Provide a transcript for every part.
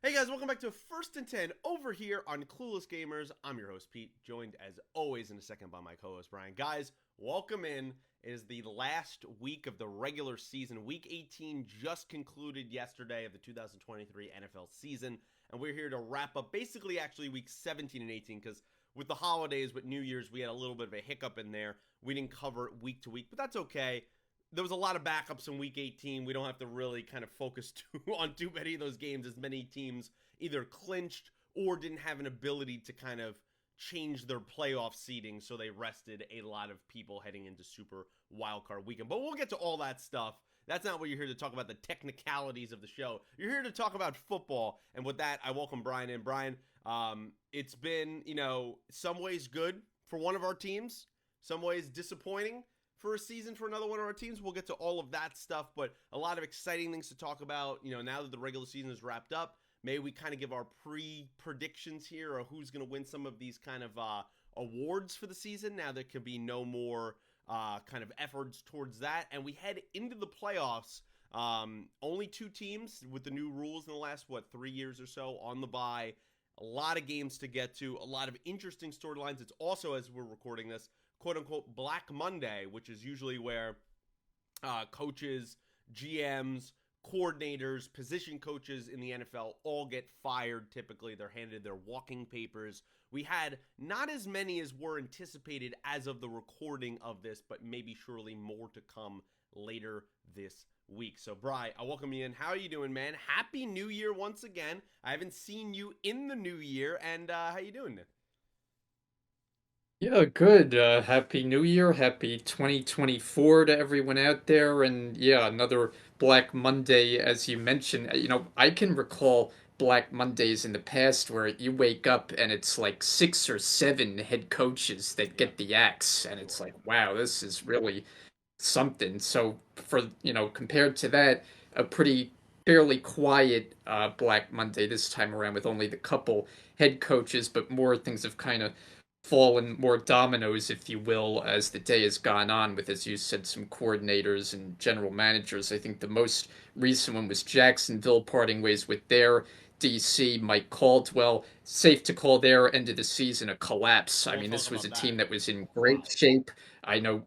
Hey guys, welcome back to First and 10 over here on Clueless Gamers. I'm your host, Pete, joined as always in a second by my co host, Brian. Guys, welcome in. It is the last week of the regular season. Week 18 just concluded yesterday of the 2023 NFL season, and we're here to wrap up basically actually week 17 and 18 because with the holidays, with New Year's, we had a little bit of a hiccup in there. We didn't cover it week to week, but that's okay. There was a lot of backups in week 18. We don't have to really kind of focus on too many of those games, as many teams either clinched or didn't have an ability to kind of change their playoff seeding, so they rested a lot of people heading into Super Wildcard Weekend. But we'll get to all that stuff. That's not what you're here to talk about, the technicalities of the show. You're here to talk about football. And with that, I welcome Brian in. Brian, it's been, some ways good for one of our teams, some ways disappointing for a season for another one of our teams. We'll get to all of that stuff, but a lot of exciting things to talk about. Now that the regular season is wrapped up, maybe we kind of give our predictions here or who's going to win some of these kind of awards for the season. Now there could be no more kind of efforts towards that, and we head into the playoffs. Only two teams with the new rules in the last 3 years or so on the bye. A lot of games to get to, a lot of interesting storylines. It's also, as we're recording this, quote unquote Black Monday, which is usually where coaches, GMs, coordinators, position coaches in the NFL all get fired. Typically, they're handed their walking papers. We had not as many as were anticipated as of the recording of this, but maybe surely more to come later this week. So, Bri, I welcome you in. How are you doing, man? Happy New Year once again. I haven't seen you in the new year, and how you doing? Yeah, good. Happy New Year. Happy 2024 to everyone out there. And yeah, another Black Monday, as you mentioned. I can recall Black Mondays in the past where you wake up and it's like six or seven head coaches that Yeah, get the axe. And it's like, wow, this is really something. So compared to that, a pretty fairly quiet Black Monday this time around with only the couple head coaches, but more things have kind of fallen more dominoes, if you will, as the day has gone on with, as you said, some coordinators and general managers. I think the most recent one was Jacksonville parting ways with their DC, Mike Caldwell. Safe to call their end of the season a collapse. I we'll mean, talk this was about a that. team that was in great shape. I know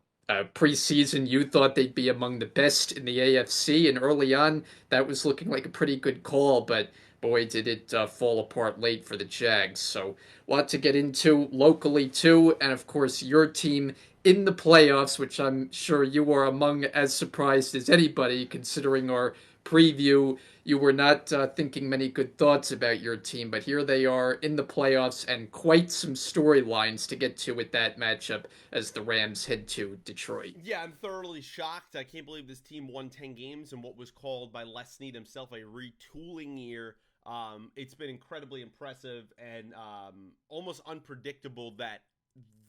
preseason, you thought they'd be among the best in the AFC, and early on, that was looking like a pretty good call, but boy, did it fall apart late for the Jags. So, a lot to get into locally, too, and of course, your team in the playoffs, which I'm sure you are among as surprised as anybody, considering our preview. You were not thinking many good thoughts about your team, but here they are in the playoffs and quite some storylines to get to with that matchup as the Rams head to Detroit. Yeah, I'm thoroughly shocked. I can't believe this team won 10 games in what was called by Les Snead himself a retooling year. It's been incredibly impressive and almost unpredictable that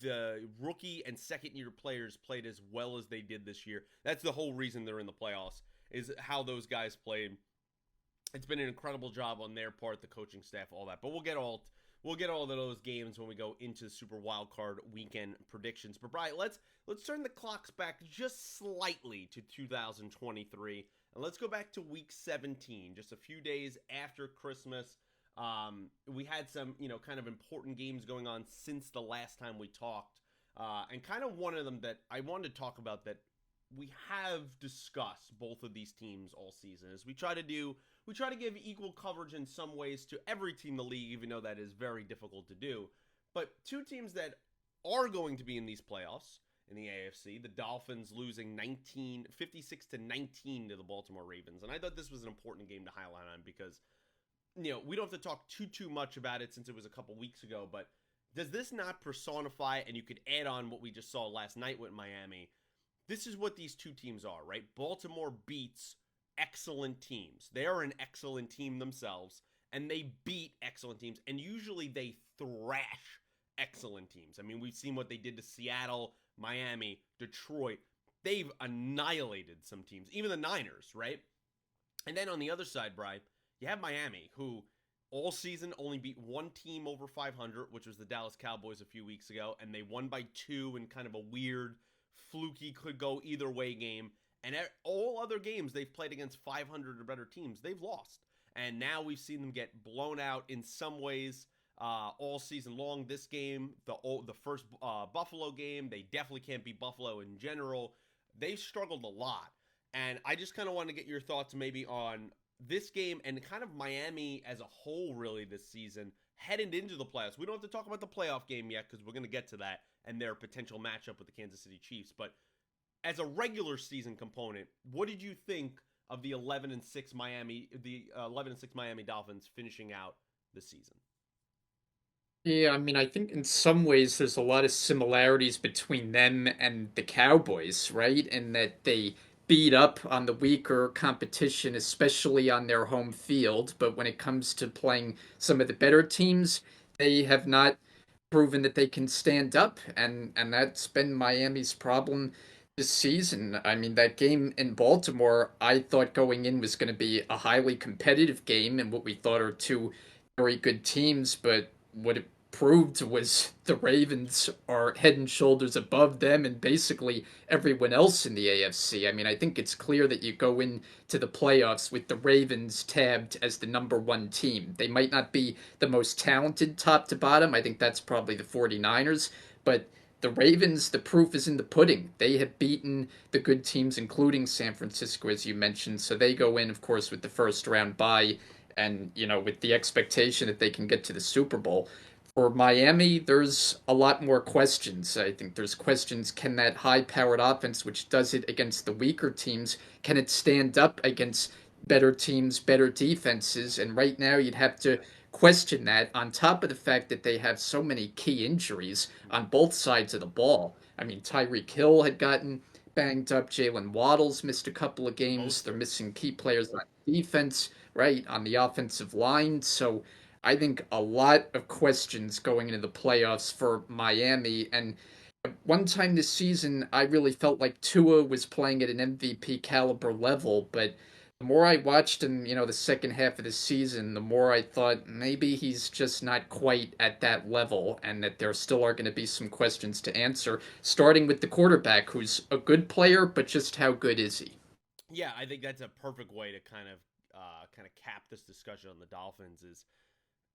the rookie and second year players played as well as they did this year. That's the whole reason they're in the playoffs, is how those guys played. It's been an incredible job on their part, the coaching staff, all that. But we'll get all of those games when we go into Super Wild Card Weekend predictions. But Brian, let's turn the clocks back just slightly to 2023, and let's go back to Week 17, just a few days after Christmas. We had some kind of important games going on since the last time we talked, and kind of one of them that I wanted to talk about that we have discussed both of these teams all season as we try to give equal coverage in some ways to every team in the league, even though that is very difficult to do. But two teams that are going to be in these playoffs in the AFC, the Dolphins losing 56 to 19 to the Baltimore Ravens. And I thought this was an important game to highlight on because we don't have to talk too much about it since it was a couple weeks ago, but does this not personify, and you could add on what we just saw last night with Miami, this is what these two teams are, right? Baltimore beats excellent teams. They are an excellent team themselves, and they beat excellent teams, and usually they thrash excellent teams. I mean, we've seen what they did to Seattle, Miami, Detroit. They've annihilated some teams, even the Niners, right? And then on the other side, Brian, you have Miami, who all season only beat one team over 500, which was the Dallas Cowboys a few weeks ago, and they won by two in kind of a weird, fluky, could go either way game. And all other games they've played against 500 or better teams, they've lost. And now we've seen them get blown out in some ways all season long. This game, the first Buffalo game, they definitely can't beat Buffalo in general. They've struggled a lot. And I just kind of want to get your thoughts maybe on this game and kind of Miami as a whole, really, this season, heading into the playoffs. We don't have to talk about the playoff game yet because we're going to get to that and their potential matchup with the Kansas City Chiefs. But as a regular season component, what did you think of the 11-6 Miami Dolphins finishing out the season? Yeah, I mean, I think in some ways there's a lot of similarities between them and the Cowboys, right? In that they beat up on the weaker competition, especially on their home field. But when it comes to playing some of the better teams, they have not proven that they can stand up, and that's been Miami's problem this season. I mean, that game in Baltimore, I thought going in was going to be a highly competitive game and what we thought are two very good teams, but what it proved was the Ravens are head and shoulders above them and basically everyone else in the AFC. I mean, I think it's clear that you go into the playoffs with the Ravens tabbed as the number one team. They might not be the most talented top to bottom. I think that's probably the 49ers, but the Ravens, the proof is in the pudding. They have beaten the good teams, including San Francisco, as you mentioned. So they go in, of course, with the first round bye and, with the expectation that they can get to the Super Bowl. For Miami, there's a lot more questions. I think there's questions, can that high-powered offense, which does it against the weaker teams, can it stand up against better teams, better defenses? And right now, you'd have to question that on top of the fact that they have so many key injuries on both sides of the ball. I mean, Tyreek Hill had gotten banged up. Jalen Waddles missed a couple of games. They're Mostert. missing key players on defense, right, on the offensive line. So I think a lot of questions going into the playoffs for Miami. And one time this season, I really felt like Tua was playing at an MVP caliber level, but the more I watched him, the second half of the season, the more I thought maybe he's just not quite at that level and that there still are going to be some questions to answer, starting with the quarterback, who's a good player, but just how good is he? Yeah, I think that's a perfect way to kind of cap this discussion on the Dolphins. Is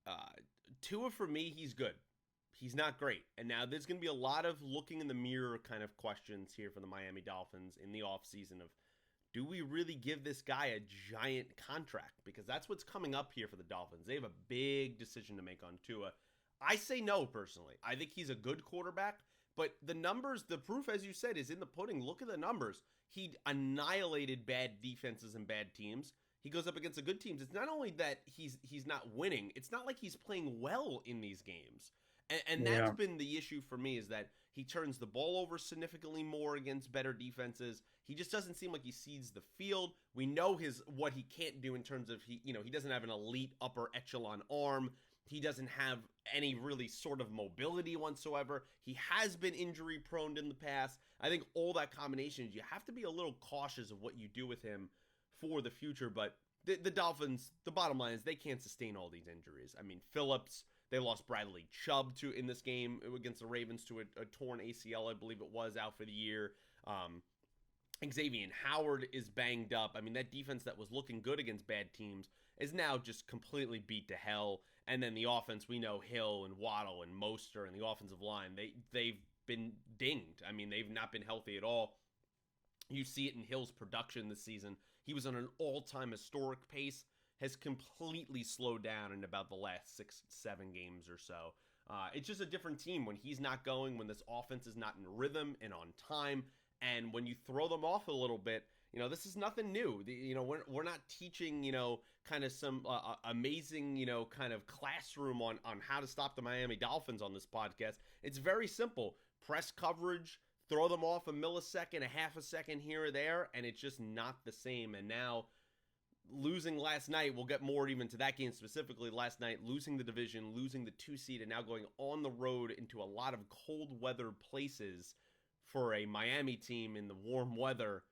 uh, Tua, for me, he's good. He's not great. And now there's going to be a lot of looking in the mirror kind of questions here for the Miami Dolphins in the offseason of, do we really give this guy a giant contract? Because that's what's coming up here for the Dolphins. They have a big decision to make on Tua. I say no, personally. I think he's a good quarterback, but the numbers, the proof, as you said, is in the pudding. Look at the numbers. He annihilated bad defenses and bad teams. He goes up against the good teams. It's not only that he's not winning, it's not like he's playing well in these games. And that's Yeah. been the issue for me, is that he turns the ball over significantly more against better defenses. He just doesn't seem like he sees the field. We know what he can't do in terms of he doesn't have an elite upper echelon arm. He doesn't have any really sort of mobility whatsoever. He has been injury prone in the past. I think all that combination, you have to be a little cautious of what you do with him for the future. But the Dolphins, the bottom line is they can't sustain all these injuries. I mean, Phillips, they lost Bradley Chubb in this game against the Ravens to a torn ACL, I believe it was, out for the year. Xavier Howard is banged up. I mean, that defense that was looking good against bad teams is now just completely beat to hell. And then the offense, we know Hill and Waddle and Moster and the offensive line, they've been dinged. I mean, they've not been healthy at all. You see it in Hill's production this season. He was on an all-time historic pace, has completely slowed down in about the last 6, 7 games or so. It's just a different team when he's not going, when this offense is not in rhythm and on time, and when you throw them off a little bit. This is nothing new. We're not teaching, kind of some amazing, kind of classroom on how to stop the Miami Dolphins on this podcast. It's very simple. Press coverage, throw them off a millisecond, a half a second here or there, and it's just not the same. And now, losing last night, we'll get more even to that game specifically. Last night, losing the division, losing the 2 seed, and now going on the road into a lot of cold weather places for a Miami team in the warm weather.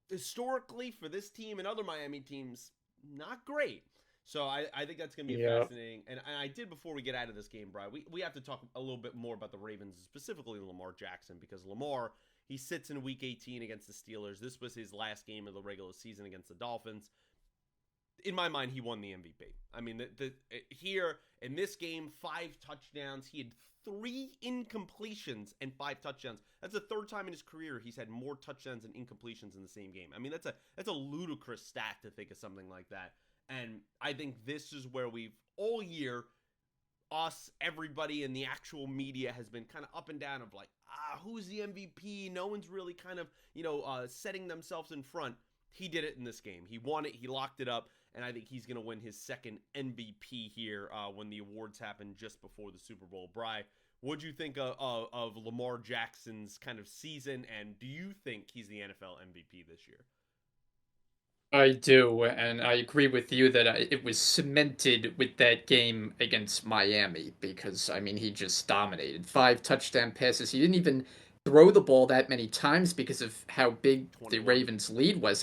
Historically, for this team and other Miami teams, not great. So I think that's going to be a Yeah. fascinating. And I did, before we get out of this game, Brian, we have to talk a little bit more about the Ravens, specifically Lamar Jackson, because Lamar, he sits in Week 18 against the Steelers. This was his last game of the regular season against the Dolphins. in my mind, he won the MVP. I mean, here in this game, 5 touchdowns. He had 3 incompletions and 5 touchdowns. That's the third time in his career he's had more touchdowns and incompletions in the same game. I mean, that's a ludicrous stat to think of something like that. And I think this is where we've all year, us, everybody in the actual media has been kind of up and down of like, who's the MVP? No one's really kind of, setting themselves in front. He did it in this game. He won it. He locked it up. And I think he's going to win his second MVP here when the awards happen just before the Super Bowl. Bri, what'd you think of Lamar Jackson's kind of season? And do you think he's the NFL MVP this year? I do, and I agree with you that it was cemented with that game against Miami because, I mean, he just dominated. 5 touchdown passes. He didn't even throw the ball that many times because of how big the 21. Ravens' lead was.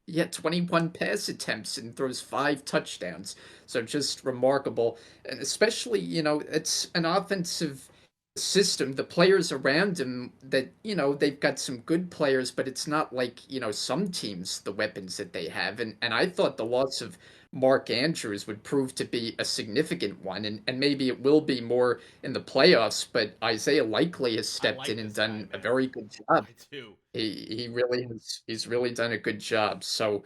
He had 21 pass attempts and throws 5 touchdowns. So just remarkable. And especially, it's an offensive system, the players around him that, they've got some good players, but it's not like, some teams, the weapons that they have. And I thought the loss of Mark Andrews would prove to be a significant one, and maybe it will be more in the playoffs, but Isaiah Likely has I stepped in like and this guy, done a man. very good job. I do. He really has he's really done a good job. So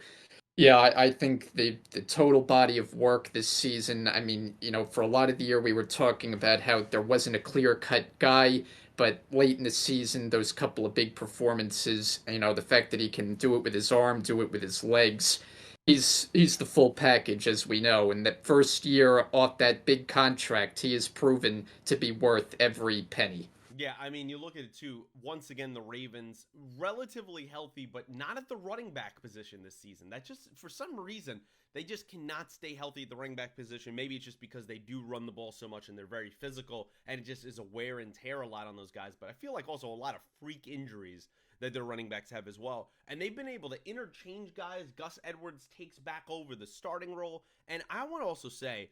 yeah, I think the total body of work this season, I mean, for a lot of the year we were talking about how there wasn't a clear-cut guy, but late in the season, those couple of big performances, the fact that he can do it with his arm, do it with his legs, he's the full package as we know. And that first year off that big contract, he has proven to be worth every penny. Yeah, I mean, you look at it too. Once again, the Ravens relatively healthy, but not at the running back position this season. That just for some reason they just cannot stay healthy at the running back position. Maybe it's just because they do run the ball so much and they're very physical, and it just is a wear and tear a lot on those guys. But I feel like also a lot of freak injuries that their running backs have as well. And they've been able to interchange guys. Gus Edwards takes back over the starting role, and I want to also say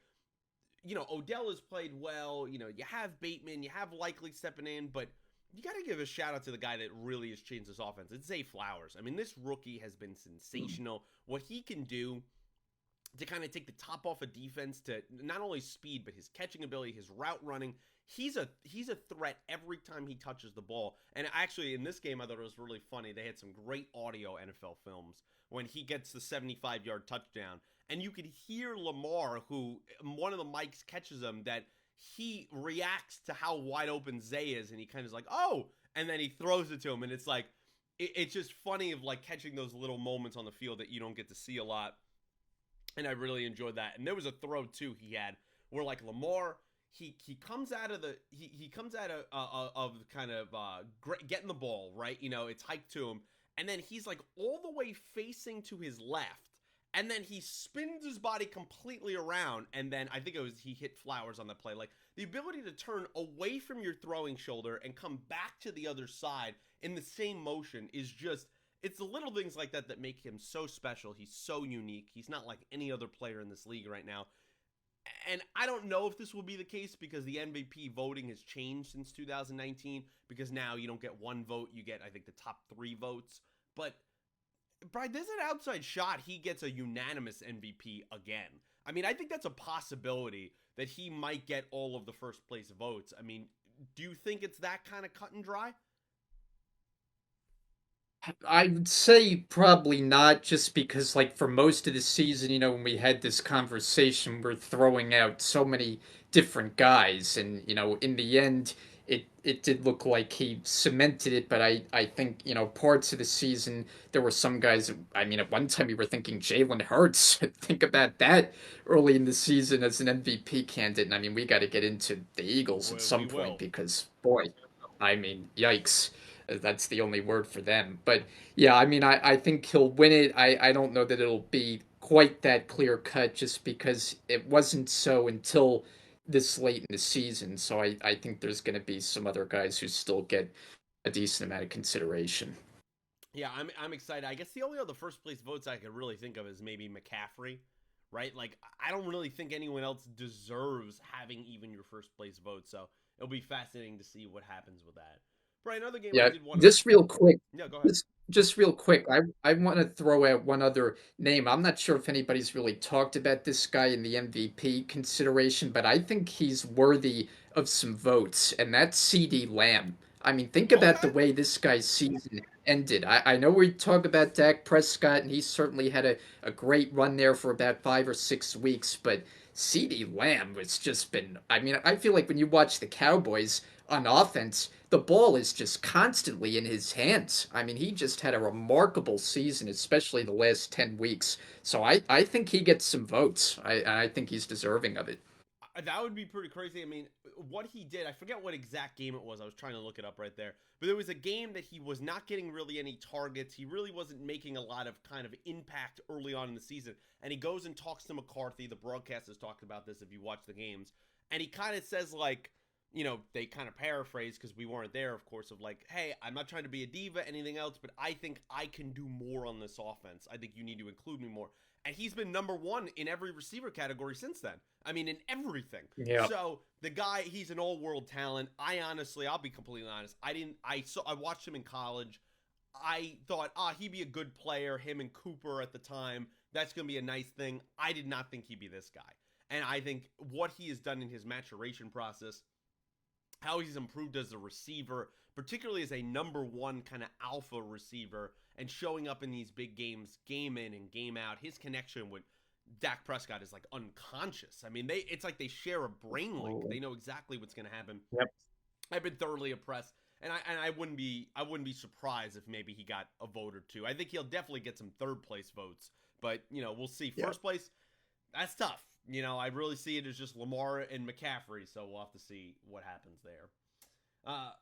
Odell has played well. You have Bateman, you have Likely stepping in, but you got to give a shout out to the guy that really has changed this offense. It's Zay Flowers. I mean, this rookie has been sensational. What he can do to kind of take the top off of defense to not only speed but his catching ability, his route running. He's a threat every time he touches the ball. And actually, in this game, I thought it was really funny. They had some great audio NFL films when he gets the 75-yard touchdown, and you could hear Lamar, who one of the mics catches him, that he reacts to how wide open Zay is, and he kind of is like, oh, and then he throws it to him, and it's like it's just funny of like catching those little moments on the field that you don't get to see a lot. And I really enjoyed that. And there was a throw too he had where like Lamar he comes out of the he comes out of kind of getting the ball right. It's hiked to him, and then he's like all the way facing to his left, and then he spins his body completely around, and then I think it was he hit Flowers on the play. Like the ability to turn away from your throwing shoulder and come back to the other side in the same motion is just it's the little things like that that make him so special. He's so unique. He's not like any other player in this league right now. And I don't know if this will be the case because the MVP voting has changed since 2019 because now you don't get one vote, you get I think the top 3 votes. But Brian, there's an outside shot he gets a unanimous MVP again. I mean, I think that's a possibility that he might get all of the first place votes. I mean, do you think it's that kind of cut and dry? I would say probably not, just because, like, for most of the season, when we had this conversation, we're throwing out so many different guys, and in the end, it did look like he cemented it. But I think parts of the season there were some guys. I mean, at one time we were thinking Jalen Hurts. Think about that early in the season as an MVP candidate. And I mean, we got to get into the Eagles at We some point will. because boy, I mean, yikes. That's the only word for them. But yeah, I mean, I think he'll win it. I don't know that it'll be quite that clear cut just because it wasn't so until this late in the season. So I think there's going to be some other guys who still get a decent amount of consideration. Yeah, I'm excited. I guess the only other first place votes I could really think of is maybe McCaffrey, right? Like I don't really think anyone else deserves having even your first place vote. So it'll be fascinating to see what happens with that. Brian, another game I Yeah, did want to. Yeah, go ahead. just real quick, I want to throw out one other name. I'm not sure if anybody's really talked about this guy in the MVP consideration, but I think he's worthy of some votes, and that's CD Lamb. I mean, think about the Okay. way this guy's season ended. I know we talk about Dak Prescott, and he certainly had a great run there for about 5 or 6 weeks, but CD Lamb has just been, I mean, I feel like when you watch the Cowboys on offense, the ball is just constantly in his hands. I mean, he just had a remarkable season, especially the last 10 weeks. So I think he gets some votes. I think he's deserving of it. That would be pretty crazy. I mean, what he did, I forget what exact game it was. I was trying to look it up right there. But there was a game that he was not getting really any targets. He really wasn't making a lot of kind of impact early on in the season. And he goes and talks to McCarthy. The broadcast has talked about this if you watch the games. And he kind of says, like, they kind of paraphrase because we weren't there, of course, of like, hey, I'm not trying to be a diva, anything else, but I think I can do more on this offense. I think you need to include me more. And he's been number one in every receiver category since then. I mean, in everything. Yeah. So the guy, he's an all-world talent. I honestly, I'll be completely honest. I watched him in college. I thought, he'd be a good player. Him and Cooper at the time, that's gonna be a nice thing. I did not think he'd be this guy. And I think what he has done in his maturation process, how he's improved as a receiver, particularly as a number one kind of alpha receiver, and showing up in these big games, game in and game out. His connection with Dak Prescott is like unconscious. I mean, it's like they share a brain link. They know exactly what's going to happen. Yep. I've been thoroughly impressed, and I wouldn't be surprised if maybe he got a vote or two. I think he'll definitely get some third place votes, but we'll see. Yeah. First place, that's tough. I really see it as just Lamar and McCaffrey, so we'll have to see what happens there.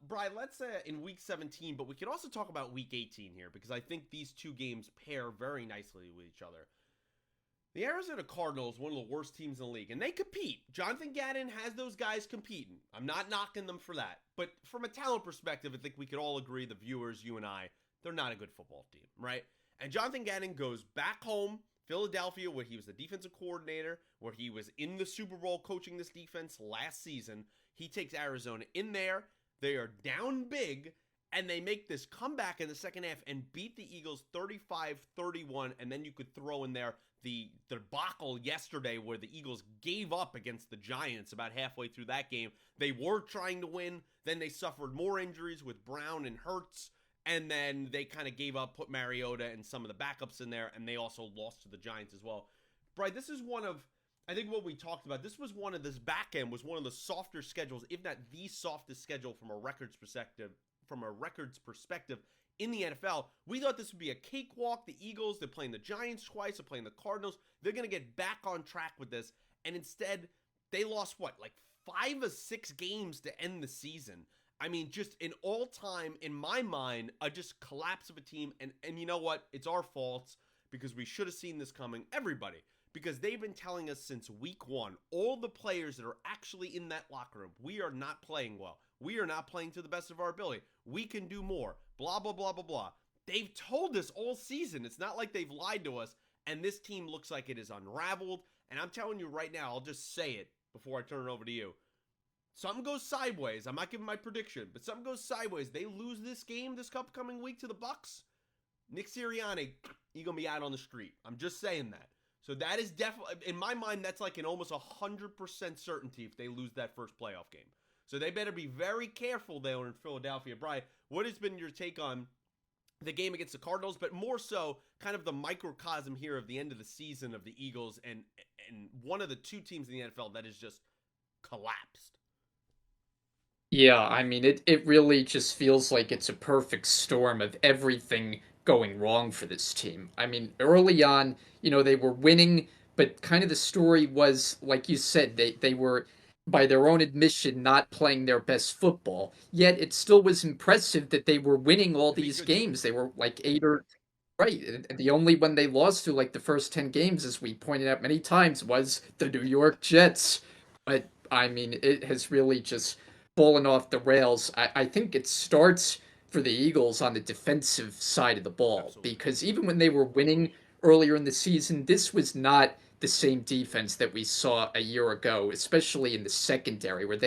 Brian, let's in week 17, but we could also talk about week 18 here because I think these two games pair very nicely with each other. The Arizona Cardinals, one of the worst teams in the league, and they compete. Jonathan Gannon has those guys competing. I'm not knocking them for that. But from a talent perspective, I think we could all agree, the viewers, you and I, they're not a good football team, right? And Jonathan Gannon goes back home, Philadelphia, where he was the defensive coordinator, where he was in the Super Bowl coaching this defense last season. He takes Arizona in there. They are down big, and they make this comeback in the second half and beat the Eagles 35-31, and then you could throw in there the debacle yesterday where the Eagles gave up against the Giants about halfway through that game. They were trying to win, then they suffered more injuries with Brown and Hurts, and then they kind of gave up, put Mariota and some of the backups in there, and they also lost to the Giants as well. Brian, this is one of, I think what we talked about, this back end was one of the softer schedules, if not the softest schedule from a records perspective in the NFL. We thought this would be a cakewalk. The Eagles, they're playing the Giants twice, they're playing the Cardinals. They're going to get back on track with this. And instead, they lost like 5 or 6 games to end the season. I mean, just an all-time, in my mind, a just collapse of a team. And you know what? It's our fault because we should have seen this coming. Everybody. Because they've been telling us since week 1, all the players that are actually in that locker room, we are not playing well. We are not playing to the best of our ability. We can do more. Blah, blah, blah, blah, blah. They've told us all season. It's not like they've lied to us. And this team looks like it is unraveled. And I'm telling you right now, I'll just say it before I turn it over to you. Something goes sideways. I'm not giving my prediction, but something goes sideways. They lose this game this upcoming week to the Bucs. Nick Sirianni, he's going to be out on the street. I'm just saying that. So that is definitely, in my mind, that's like an almost 100% certainty if they lose that first playoff game. So they better be very careful there in Philadelphia. Brian, what has been your take on the game against the Cardinals, but more so kind of the microcosm here of the end of the season of the Eagles and one of the two teams in the NFL that has just collapsed? Yeah, I mean, it really just feels like it's a perfect storm of everything going wrong for this team. I mean, early on, they were winning, but kind of the story was, like you said, they were, by their own admission, not playing their best football. Yet it still was impressive that they were winning all They beat these good games. teams. They were like eight or right. And the only one they lost to, like the first 10 games, as we pointed out many times, was the New York Jets. But I mean, it has really just fallen off the rails. I think it starts for the Eagles on the defensive side of the ball Absolutely. because even when they were winning earlier in the season, this was not the same defense that we saw a year ago, especially in the secondary, where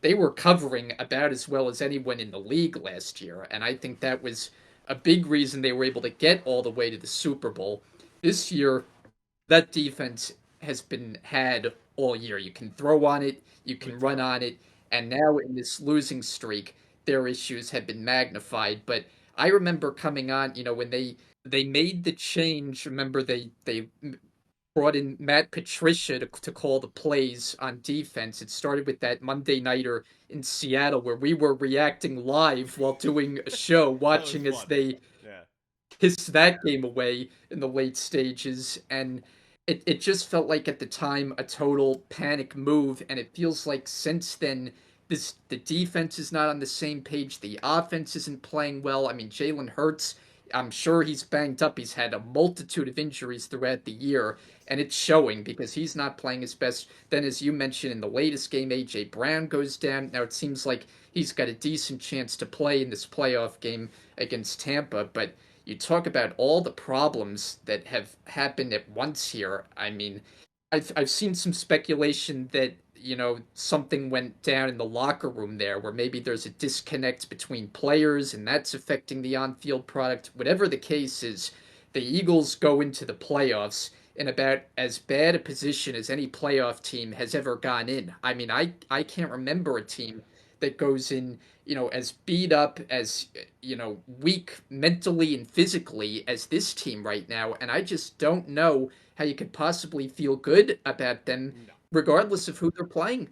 they were covering about as well as anyone in the league last year, and I think that was a big reason they were able to get all the way to the Super Bowl. This year, that defense has been had all year. You can throw on it, you can Good run deal. on it, and now in this losing streak, their issues have been magnified. But I remember coming on, when they made the change. Remember they brought in Matt Patricia to call the plays on defense. It started with that Monday nighter in Seattle where we were reacting live while doing a show, That was watching as fun. they Yeah. pissed that game away in the late stages. And it just felt like at the time a total panic move. And it feels like since then, the defense is not on the same page. The offense isn't playing well. I mean, Jalen Hurts, I'm sure he's banged up. He's had a multitude of injuries throughout the year, Yes. and it's showing because he's not playing his best. Then, as you mentioned in the latest game, A.J. Brown goes down. Now it seems like he's got a decent chance to play in this playoff game against Tampa, but you talk about all the problems that have happened at once here. I mean, I've seen some speculation that something went down in the locker room there where maybe there's a disconnect between players and that's affecting the on-field product. Whatever the case is, the Eagles go into the playoffs in about as bad a position as any playoff team has ever gone in. I mean, I can't remember a team that goes in, as beat up, as, weak mentally and physically as this team right now. And I just don't know how you could possibly feel good about them, No. regardless of who they're playing.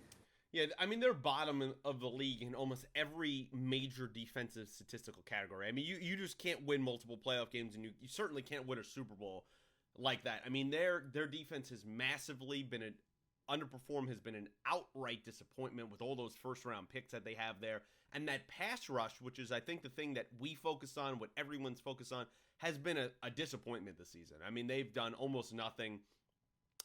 Yeah, I mean they're bottom of the league in almost every major defensive statistical category. I mean you just can't win multiple playoff games, and you certainly can't win a Super Bowl like that. I mean their defense has massively been an underperform, has been an outright disappointment with all those first round picks that they have there, and that pass rush, which is I think the thing that we focus on, what everyone's focused on, has been a disappointment this season. I mean they've done almost nothing.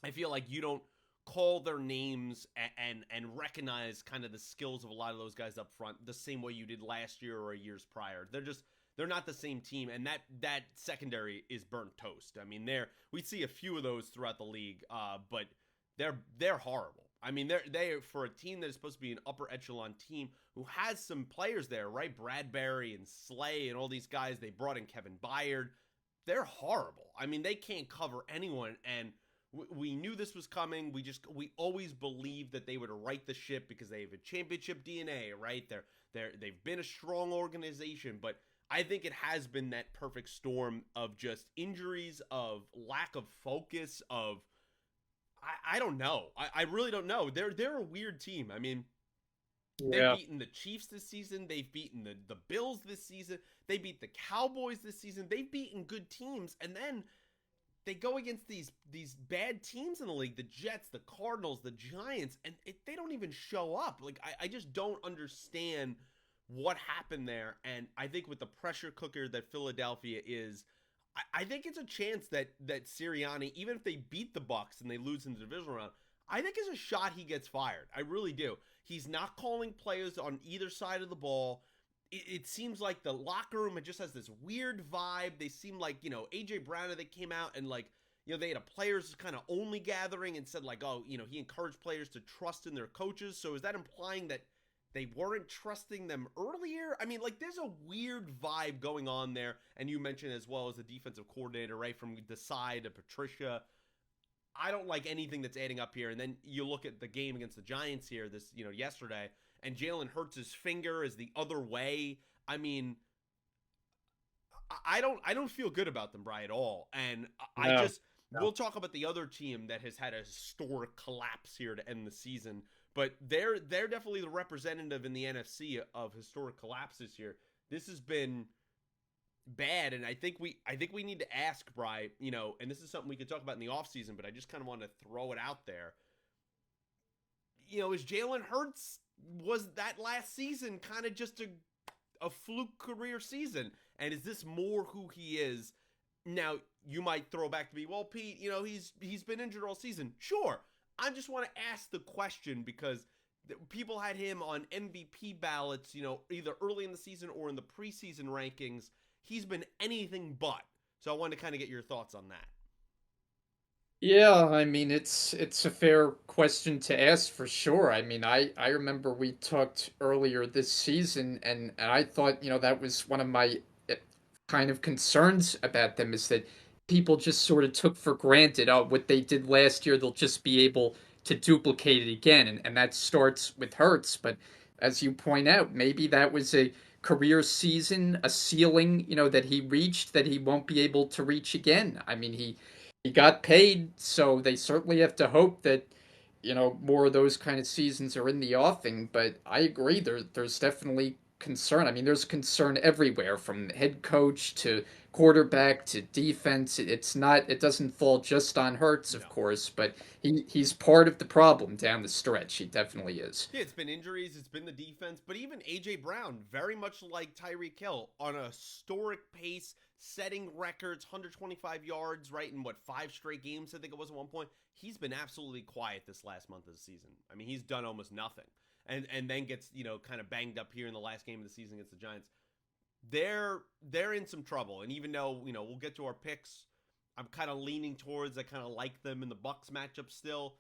I feel like you don't call their names and recognize kind of the skills of a lot of those guys up front the same way you did last year or years prior. They're not the same team, and that secondary is burnt toast. I mean, we see a few of those throughout the league, but they're horrible. I mean, they for a team that is supposed to be an upper echelon team who has some players there, right? Bradbury and Slay and all these guys. They brought in Kevin Byard. They're horrible. I mean, they can't cover anyone, and we knew this was coming. We always believed that they would right the ship because they have a championship DNA, right? They've been a strong organization, but I think it has been that perfect storm of just injuries, of lack of focus, of I don't know. I really don't know. They're a weird team. I mean, they've Yeah. beaten the Chiefs this season. They've beaten the Bills this season. They beat the Cowboys this season. They've beaten good teams, and then they go against these bad teams in the league, the Jets, the Cardinals, the Giants, and they don't even show up. Like I just don't understand what happened there. And I think with the pressure cooker that Philadelphia is, I think it's a chance that Sirianni, even if they beat the Bucks and they lose in the divisional round, I think it's a shot he gets fired. I really do. He's not calling players on either side of the ball. It seems like the locker room, it just has this weird vibe. They seem like, AJ Brown, they came out and like, they had a players kind of only gathering and said like, oh, he encouraged players to trust in their coaches. So is that implying that they weren't trusting them earlier? I mean, like there's a weird vibe going on there. And you mentioned as well as the defensive coordinator, right? From Desai to Patricia. I don't like anything that's adding up here. And then you look at the game against the Giants here yesterday, and Jalen Hurts' finger is the other way. I mean, I don't feel good about them, Bry, at all. And I No. just we'll talk about the other team that has had a historic collapse here to end the season. But they're definitely the representative in the NFC of historic collapses here. This has been bad, and I think we need to ask Bry, and this is something we could talk about in the offseason, but I just kind of want to throw it out there. Is Jalen Hurts, was that last season kind of just a fluke career season? And is this more who he is? Now, you might throw back to me, well, Pete, he's been injured all season. Sure. I just want to ask the question because people had him on MVP ballots, either early in the season or in the preseason rankings. He's been anything but. So I wanted to kind of get your thoughts on that. Yeah, I mean it's a fair question to ask for sure. I mean, I remember we talked earlier this season, and I thought, that was one of my eh, kind of concerns about them is that people just sort of took for granted, oh, what they did last year, they'll just be able to duplicate it again, and that starts with Hurts. But as you point out, maybe that was a career season, a ceiling, that he reached that he won't be able to reach again. I mean, he got paid, so they certainly have to hope that more of those kind of seasons are in the offing. But I agree, there's definitely concern. I mean, there's concern everywhere, from head coach to quarterback to defense. It doesn't fall just on Hurts, of No. course, but he's part of the problem down the stretch. He definitely is. Yeah, it's been injuries, it's been the defense, but even AJ Brown, very much like Tyreek Hill, on a historic pace, setting records, 125 yards, right, in what, 5 straight games, I think it was at one point. He's been absolutely quiet this last month of the season. I mean, he's done almost nothing. And then gets, kind of banged up here in the last game of the season against the Giants. They're in some trouble. And even though, we'll get to our picks, I'm kind of leaning towards I kind of like them in the Bucks matchup still.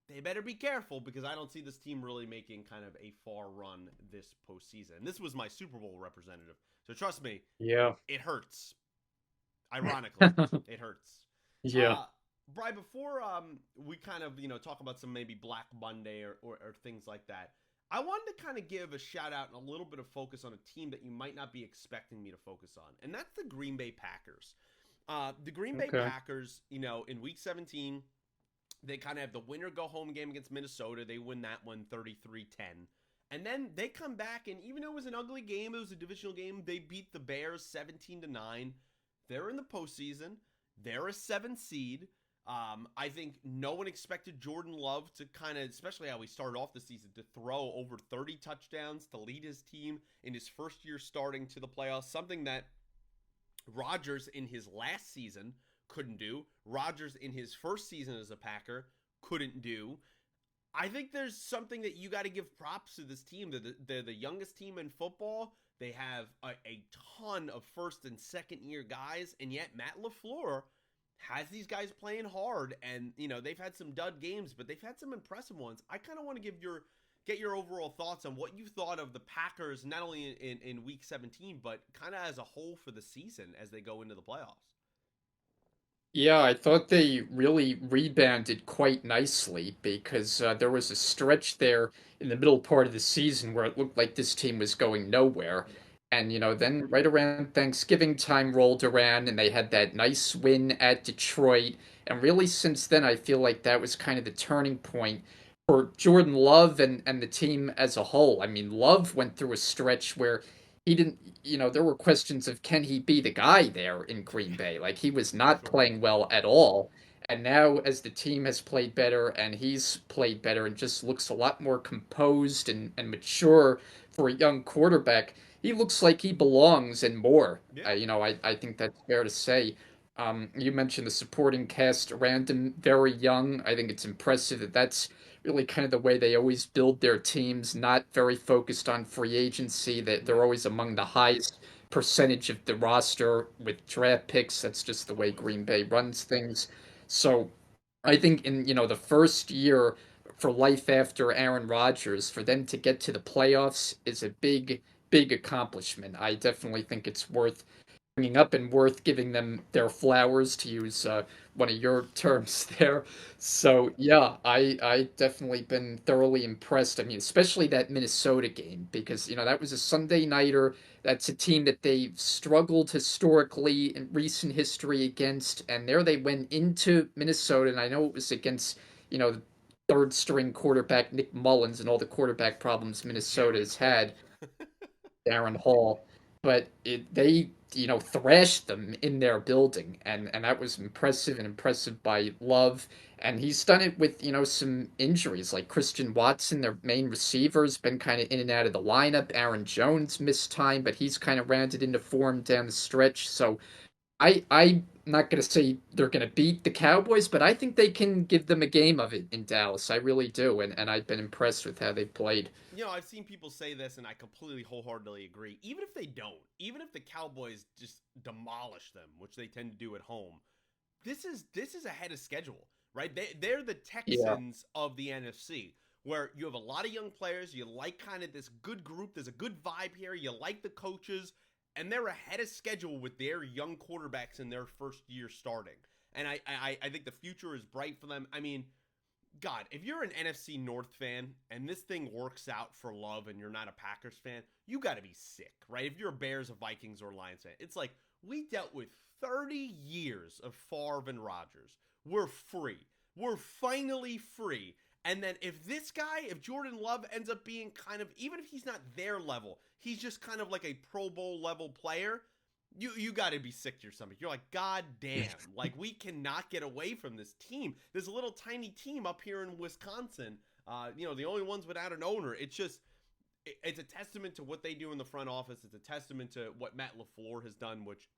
They better be careful because I don't see this team really making kind of a far run this postseason. And this was my Super Bowl representative. So trust me, Yeah. it hurts. Ironically, it hurts. Yeah. Uh, Brian, before we kind of, talk about some maybe Black Monday or things like that, I wanted to kind of give a shout out and a little bit of focus on a team that you might not be expecting me to focus on. And that's the Green Bay Packers. The Green Bay Okay. Packers, in week 17, they kind of have the winner go home game against Minnesota. They win that one 33-10. And then they come back, and even though it was an ugly game, it was a divisional game, they beat the Bears 17-9. They're in the postseason. They're a 7 seed. I think no one expected Jordan Love to kind of, especially how he started off the season, to throw over 30 touchdowns to lead his team in his first year starting to the playoffs, something that Rodgers in his last season couldn't do. Rodgers in his first season as a Packer couldn't do. I think there's something that you got to give props to this team. They're the youngest team in football. They have a ton of first and second year guys, and yet Matt LaFleur has these guys playing hard. And they've had some dud games, but they've had some impressive ones. I kind of want to get your overall thoughts on what you thought of the Packers, not only in week 17, but kind of as a whole for the season as they go into the playoffs. Yeah, I thought they really rebounded quite nicely because there was a stretch there in the middle part of the season where it looked like this team was going nowhere. Yeah. And, then right around Thanksgiving time rolled around and they had that nice win at Detroit. And really, since then, I feel like that was kind of the turning point for Jordan Love and the team as a whole. I mean, Love went through a stretch where he didn't, there were questions of can he be the guy there in Green Yeah, Bay? Like he was for not sure. playing well at all. And now, as the team has played better and he's played better and just looks a lot more composed and mature for a young quarterback, he looks like he belongs and more. Yeah. I think that's fair to say. You mentioned the supporting cast around him, very young. I think it's impressive that that's really kind of the way they always build their teams, not very focused on free agency, that they're Yeah. always among the highest percentage of the roster with draft picks. That's just the way Always. Green Bay runs things. So I think in, the first year for life after Aaron Rodgers, for them to get to the playoffs is a big, big accomplishment. I definitely think it's worth bringing up and worth giving them their flowers, to use one of your terms there. So yeah, I definitely been thoroughly impressed. I mean, especially that Minnesota game because that was a Sunday nighter. That's a team that they've struggled historically in recent history against, and there they went into Minnesota, and I know it was against the third string quarterback Nick Mullins and all the quarterback problems Minnesota Jared has had. Hall. Darren Hall, but they thrashed them in their building, and that was impressive and impressive by Love, and he's done it with some injuries like Christian Watson, their main receiver, has been kind of in and out of the lineup. Aaron Jones missed time, but he's kind of rounded into form down the stretch. So I'm not gonna say they're gonna beat the Cowboys, but I think they can give them a game of it in Dallas. I really do, and I've been impressed with how they've played. I've seen people say this, and I completely wholeheartedly agree. Even if they don't, even if the Cowboys just demolish them, which they tend to do at home, this is ahead of schedule, right? They're the Yeah. Texans of the NFC, where you have a lot of young players. You like kind of this good group. There's a good vibe here. You like the coaches, and they're ahead of schedule with their young quarterbacks in their first year starting. And I think the future is bright for them. I mean, God, if you're an NFC North fan and this thing works out for love and you're not a Packers fan, you got to be sick, right? If you're a Bears, a Vikings, or Lions fan, it's like we dealt with 30 years of Favre and Rodgers. We're free. We're finally free. And then if Jordan Love ends up being kind of, even if he's not their level, he's just kind of like a Pro Bowl level player, you got to be sick to your stomach. You're like, God damn, like we cannot get away from this team. There's a little tiny team up here in Wisconsin. The only ones without an owner. It's a testament to what they do in the front office. It's a testament to what Matt LaFleur has done, which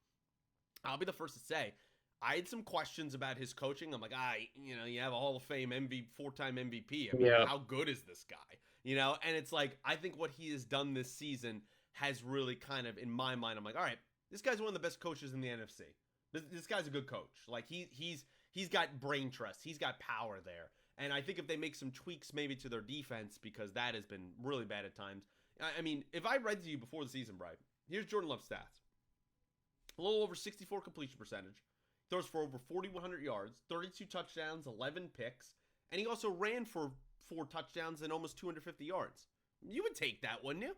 I'll be the first to say. I had some questions about his coaching. I'm like, you have a Hall of Fame four-time MVP. I mean, Yeah. how good is this guy? And it's like, I think what he has done this season has really kind of, in my mind, I'm like, all right, this guy's one of the best coaches in the NFC. This guy's a good coach. Like he's got brain trust. He's got power there. And I think if they make some tweaks maybe to their defense, because that has been really bad at times. I mean, if I read to you before the season, Brian, here's Jordan Love's stats. A little over 64 completion percentage. Throws for over 4,100 yards, 32 touchdowns, 11 picks. And he also ran for 4 touchdowns and almost 250 yards. You would take that, wouldn't you?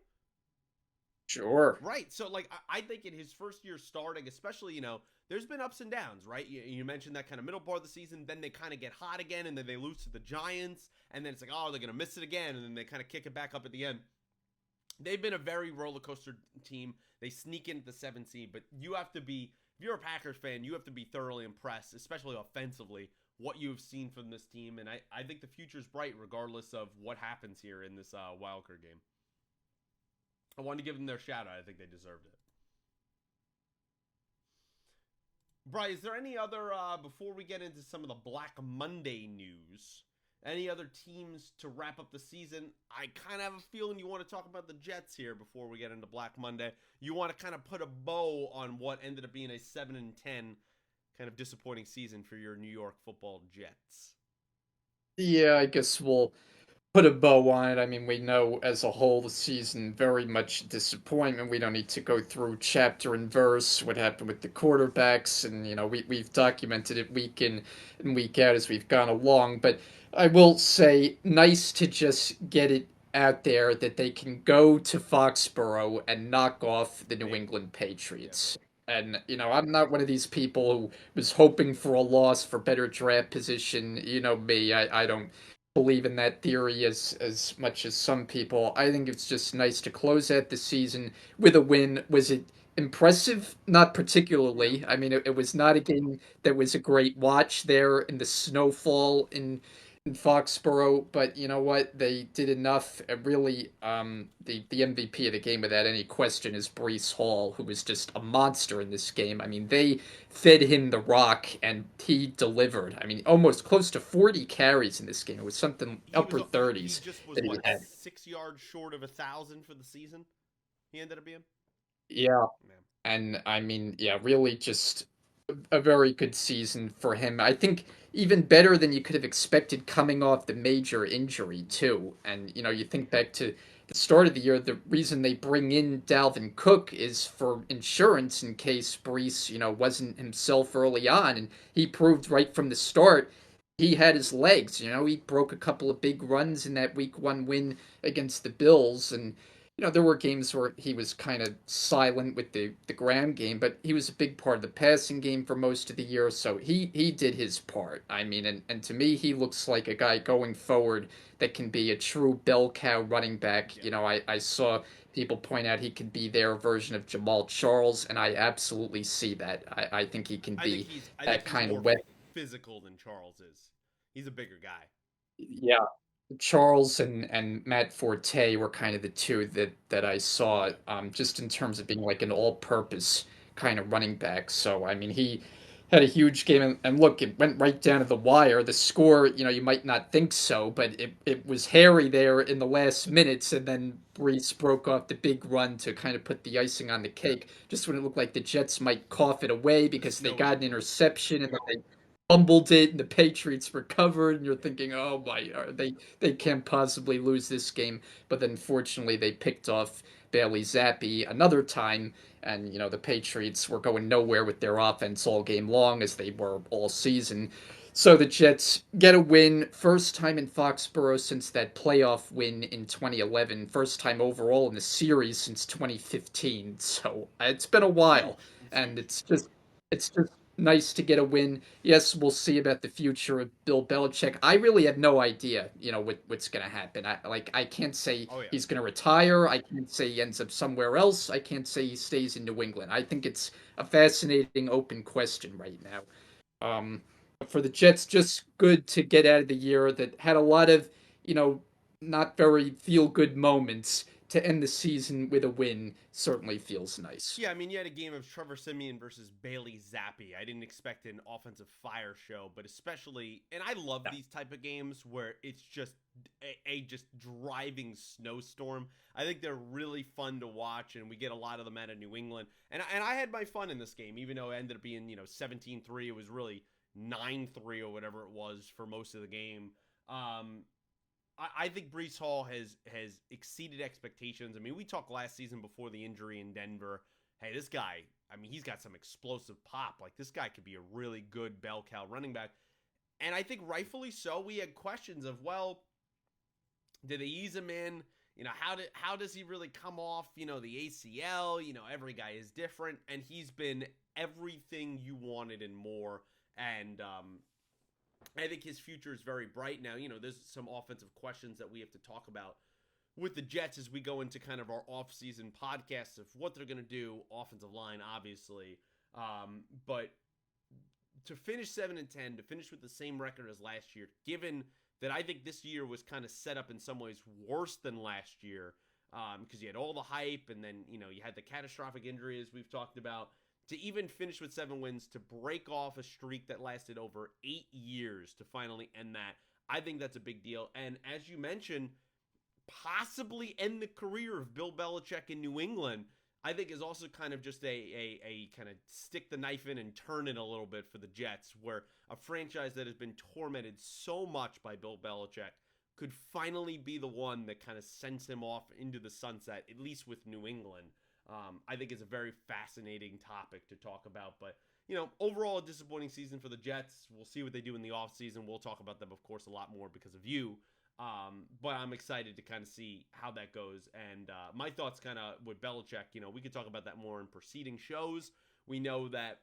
Sure. Right. So, like, I think in his first year starting, especially, there's been ups and downs, right? You mentioned that kind of middle part of the season. Then they kind of get hot again, and then they lose to the Giants. And then it's like, oh, they're going to miss it again. And then they kind of kick it back up at the end. They've been a very roller coaster team. They sneak into the 7th seed. But you have to be, if you're a Packers fan, you have to be thoroughly impressed, especially offensively, what you've seen from this team. And I think the future's bright regardless of what happens here in this wildcard game. I wanted to give them their shout out. I think they deserved it. Brian, is there any other, before we get into some of the Black Monday news, any other teams to wrap up the season? I kind of have a feeling you want to talk about the Jets here before we get into Black Monday. You want to kind of put a bow on what ended up being a 7-10 kind of disappointing season for your New York Football Jets. Yeah, I guess we'll put a bow on it. I mean, we know as a whole the season very much disappointment. We don't need to go through chapter and verse what happened with the quarterbacks, and we've documented it week in and week out as we've gone along. But I will say, nice to just get it out there that they can go to Foxborough and knock off the New Big. England Yeah, Patriots. big. And I'm not one of these people who was hoping for a loss for better draft position. You know me, I don't believe in that theory as much as some people. I think it's just nice to close out the season with a win. Was it impressive? Not No. particularly. I mean, it was not a game that was a great watch there in the snowfall in Foxborough, but you know what? They did enough. Really, the MVP of the game without any question is Breece Hall, who was just a monster in this game. I mean, they fed him the rock, and he delivered. I mean, almost close to 40 carries in this game. It was something He upper was he 30s just was that he what, had. 6 yards short of 1,000 for the season. He ended up being. Yeah, Man. and I mean, yeah, really just a very good season for him. I think even better than you could have expected coming off the major injury too. And you think back to the start of the year, the reason they bring in Dalvin Cook is for insurance in case Brees, wasn't himself early on, and he proved right from the start he had his legs. He broke a couple of big runs in that week 1 win against the Bills, and there were games where he was kind of silent with the ground game, but he was a big part of the passing game for most of the year, so he did his part. I mean, and to me, he looks like a guy going forward that can be a true bell cow running back. Yeah. I saw people point out he could be their version of Jamal Charles, and I absolutely see that. I think he can be I think that he's kind of more weapon. physical than Charles is. He's a bigger guy. Yeah. Charles and Matt Forte were kind of the two that I saw, just in terms of being like an all-purpose kind of running back. So I mean, he had a huge game, and look, it went right down to the wire. The score, you might not think so, but it was hairy there in the last minutes, and then Brees broke off the big run to kind of put the icing on the Yeah. cake, just when it looked like the Jets might cough it away The because they snow got an angel. interception and then they fumbled it and the Patriots recovered and you're thinking, "Oh my, they can't possibly lose this game." But then fortunately they picked off Bailey Zappi another time and the Patriots were going nowhere with their offense all game long as they were all season. So the Jets get a win, first time in Foxborough since that playoff win in 2011, first time overall in the series since 2015. So it's been a It's while, huge. It's and huge. it's just nice to get a win. Yes, we'll see about the future of Bill Belichick. I really have no idea, what's going to happen. I can't say Oh yeah. he's going to retire. I can't say he ends up somewhere else. I can't say he stays in New England. I think it's a fascinating open question right now. Um, for the Jets, just good to get out of the year that had a lot of, you know, not very feel good moments to end the season with a win certainly feels nice. Yeah, I mean, you had a game of Trevor Simeon versus Bailey Zappi. I didn't expect an offensive fire show, but especially, and I love Yeah. these type of games where it's just a just driving snowstorm. I think they're really fun to watch, and we get a lot of them out of New England. And I had my fun in this game, even though it ended up being 17-3. It was really 9-3 or whatever it was for most of the game. Um, I think Brees Hall has exceeded expectations. I mean, we talked last season before the injury in Denver. Hey, this guy, I mean, he's got some explosive pop. Like, this guy could be a really good bell cow running back. And I think rightfully so, we had questions of, well, did they ease him in? How does he really come off, the ACL? Every guy is different, and he's been everything you wanted and more. And I think his future is very bright now. There's some offensive questions that we have to talk about with the Jets as we go into kind of our off-season podcast of what they're going to do, offensive line, obviously. But to finish 7-10, to finish with the same record as last year, given that I think this year was kind of set up in some ways worse than last year, because you had all the hype and then you had the catastrophic injury as we've talked about. To even finish with 7 wins, to break off a streak that lasted over 8 years, to finally end that, I think that's a big deal. And as you mentioned, possibly end the career of Bill Belichick in New England, I think is also kind of just a kind of stick the knife in and turn it a little bit for the Jets, where a franchise that has been tormented so much by Bill Belichick could finally be the one that kind of sends him off into the sunset, at least with New England. I think it's a very fascinating topic to talk about. But, overall, a disappointing season for the Jets. We'll see what they do in the offseason. We'll talk about them, of course, a lot more because of you. But I'm excited to kind of see how that goes. And my thoughts kind of with Belichick, we could talk about that more in preceding shows. We know that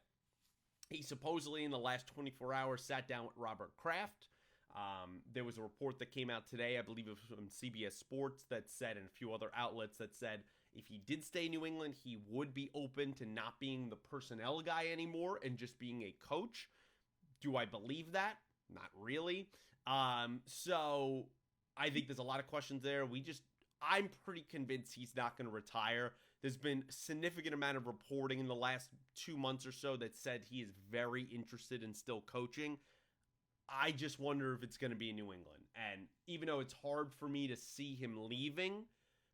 he supposedly in the last 24 hours sat down with Robert Kraft. There was a report that came out today, I believe it was from CBS Sports, that said, and a few other outlets that said, if he did stay in New England, he would be open to not being the personnel guy anymore and just being a coach. Do I believe that? Not really. So I think there's a lot of questions there. I'm pretty convinced he's not going to retire. There's been a significant amount of reporting in the last 2 months or so that said he is very interested in still coaching. I just wonder if it's going to be in New England. And even though it's hard for me to see him leaving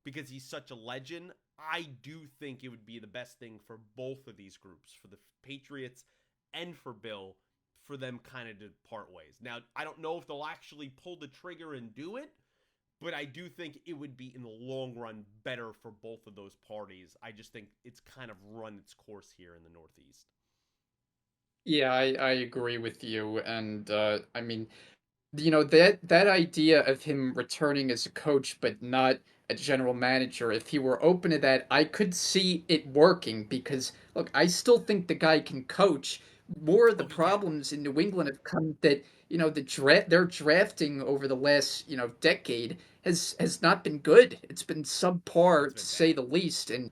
because he's such a legend, I do think it would be the best thing for both of these groups, for the Patriots and for Bill, for them kind of to part ways. Now, I don't know if they'll actually pull the trigger and do it, but I do think it would be in the long run better for both of those parties. I just think it's kind of run its course here in the Northeast. Yeah, I agree with you. And I mean, that idea of him returning as a coach but not a general manager, if he were open to that, I could see it working because look, I still think the guy can coach. More of the Oh, he can. problems in New England have come that, their drafting over the last, decade has not been good. It's been It's subpar to been say bad. the least. And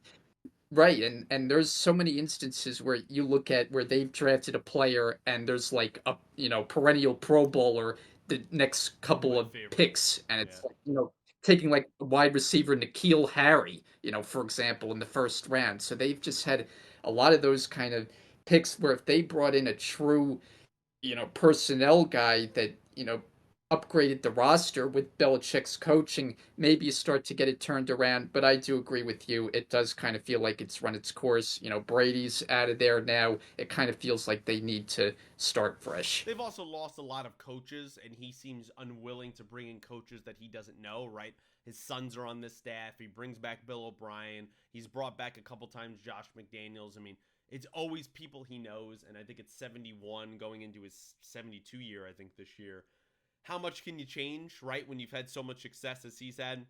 right, and there's so many instances where you look at where they've drafted a player and there's like a perennial Pro Bowler the next One of couple my of favorites. picks, and Yeah. it's like taking like a wide receiver N'Keal Harry, for example, in the first round. So they've just had a lot of those kind of picks where if they brought in a true personnel guy that upgraded the roster with Belichick's coaching, maybe you start to get it turned around. But I do agree with you. It does kind of feel like it's run its course. Brady's out of there now. It kind of feels like they need to start fresh. They've also lost a lot of coaches, and he seems unwilling to bring in coaches that he doesn't know, right? His sons are on this staff. He brings back Bill O'Brien. He's brought back a couple times Josh McDaniels. I mean, it's always people he knows, and I think it's 71 going into his 72 year, I think, this year. How much can you change, right, when you've had so much success as he's had?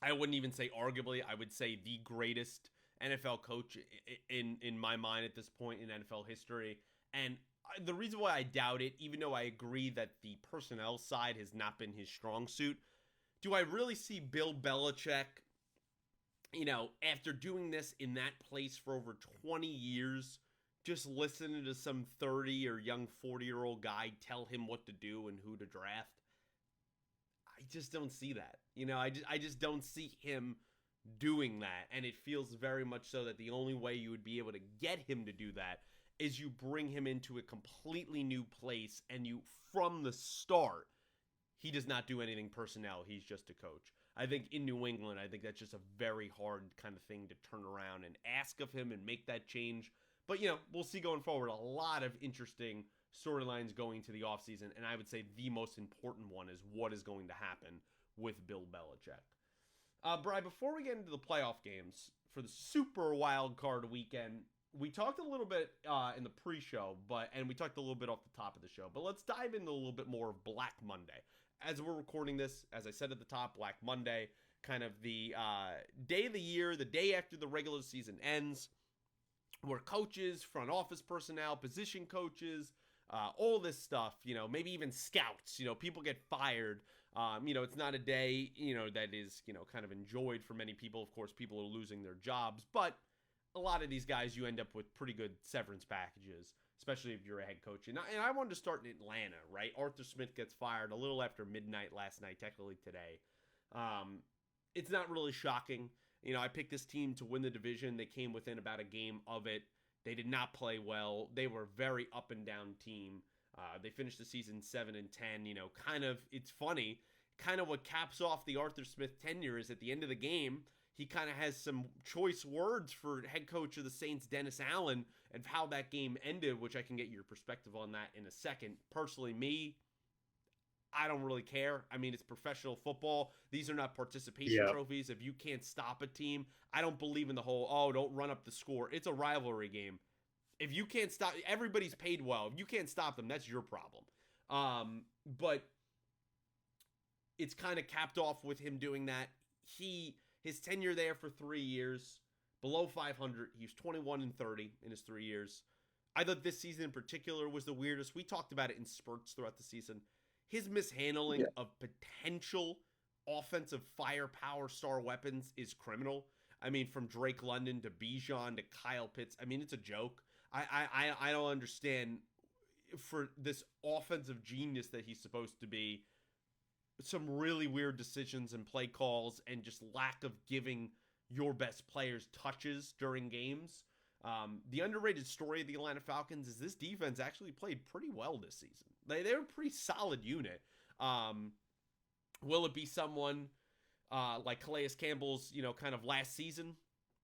I wouldn't even say arguably. I would say the greatest NFL coach in my mind at this point in NFL history. And the reason why I doubt it, even though I agree that the personnel side has not been his strong suit, do I really see Bill Belichick, after doing this in that place for over 20 years, just listening to some 30 or young 40-year-old guy tell him what to do and who to draft? I just don't see that. I just don't see him doing that. And it feels very much so that the only way you would be able to get him to do that is you bring him into a completely new place and you, from the start, he does not do anything personnel. He's just a coach. I think in New England, I think that's just a very hard kind of thing to turn around and ask of him and make that change. But, we'll see going forward a lot of interesting storylines going to the offseason. And I would say the most important one is what is going to happen with Bill Belichick. Bri, before we get into the playoff games for the super wild card weekend, we talked a little bit in the pre-show, and we talked a little bit off the top of the show. But let's dive into a little bit more of Black Monday. As we're recording this, as I said at the top, Black Monday, kind of the day of the year, the day after the regular season ends, where coaches, front office personnel, position coaches, all this stuff, maybe even scouts, people get fired. It's not a day, that is, kind of enjoyed for many people. Of course, people are losing their jobs, but a lot of these guys, you end up with pretty good severance packages, especially if you're a head coach. And I wanted to start in Atlanta, right? Arthur Smith gets fired a little after midnight last night, technically today. It's not really shocking. I picked this team to win the division. They came within about a game of it. They did not play well. They were a very up and down team. They finished the season 7-10. It's funny. Kind of what caps off the Arthur Smith tenure is at the end of the game, he kind of has some choice words for head coach of the Saints, Dennis Allen, and how that game ended, which I can get your perspective on that in a second. Personally, I don't really care. I mean, it's professional football. These are not participation trophies. If you can't stop a team, I don't believe in the whole, don't run up the score. It's a rivalry game. If you can't stop, everybody's paid well. If you can't stop them, that's your problem. But it's kind of capped off with him doing that. His tenure there for 3 years, below 500. He was 21-30 in his 3 years. I thought this season in particular was the weirdest. We talked about it in spurts throughout the season. His mishandling of potential offensive firepower star weapons is criminal. I mean, from Drake London to Bijan to Kyle Pitts. I mean, it's a joke. I don't understand, for this offensive genius that he's supposed to be, some really weird decisions and play calls and just lack of giving your best players touches during games. The underrated story of the Atlanta Falcons is this defense actually played pretty well this season. They were a pretty solid unit. Will it be someone like Calais Campbell's, kind of last season?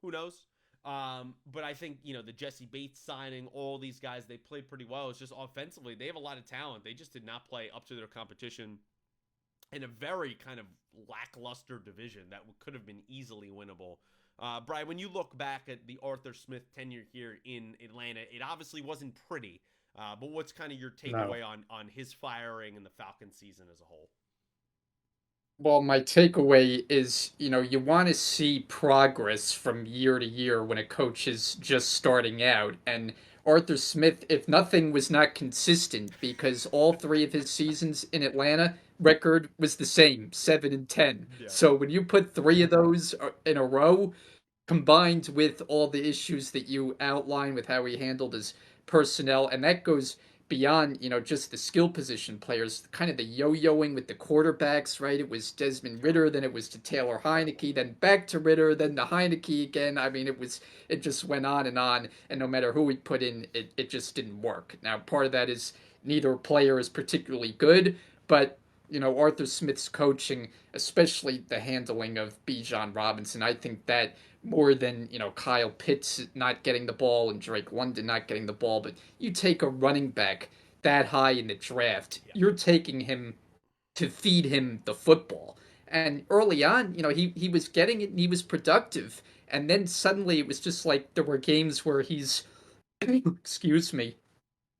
Who knows? But I think, the Jesse Bates signing, all these guys, they played pretty well. It's just offensively, they have a lot of talent. They just did not play up to their competition in a very kind of lackluster division that could have been easily winnable. Brian, when you look back at the Arthur Smith tenure here in Atlanta, it obviously wasn't pretty. But what's kind of your takeaway on his firing and the Falcons season as a whole? Well, my takeaway is, you want to see progress from year to year when a coach is just starting out. And Arthur Smith, if nothing, was not consistent because all three of his seasons in Atlanta record was the same, 7-10. Yeah. So when you put three of those in a row, combined with all the issues that you outline with how he handled his personnel, and that goes beyond, just the skill position players, kind of the yo-yoing with the quarterbacks, right? It was Desmond Ritter, then it was to Taylor Heineke, then back to Ritter, then to Heineke again. I mean, it just went on, and no matter who we put in, it just didn't work. Now, part of that is neither player is particularly good, but Arthur Smith's coaching, especially the handling of Bijan Robinson. I think that more than, Kyle Pitts not getting the ball and Drake London not getting the ball, but you take a running back that high in the draft, Yeah. you're taking him to feed him the football. And early on, he was getting it and he was productive. And then suddenly it was just like there were games where he's, excuse me,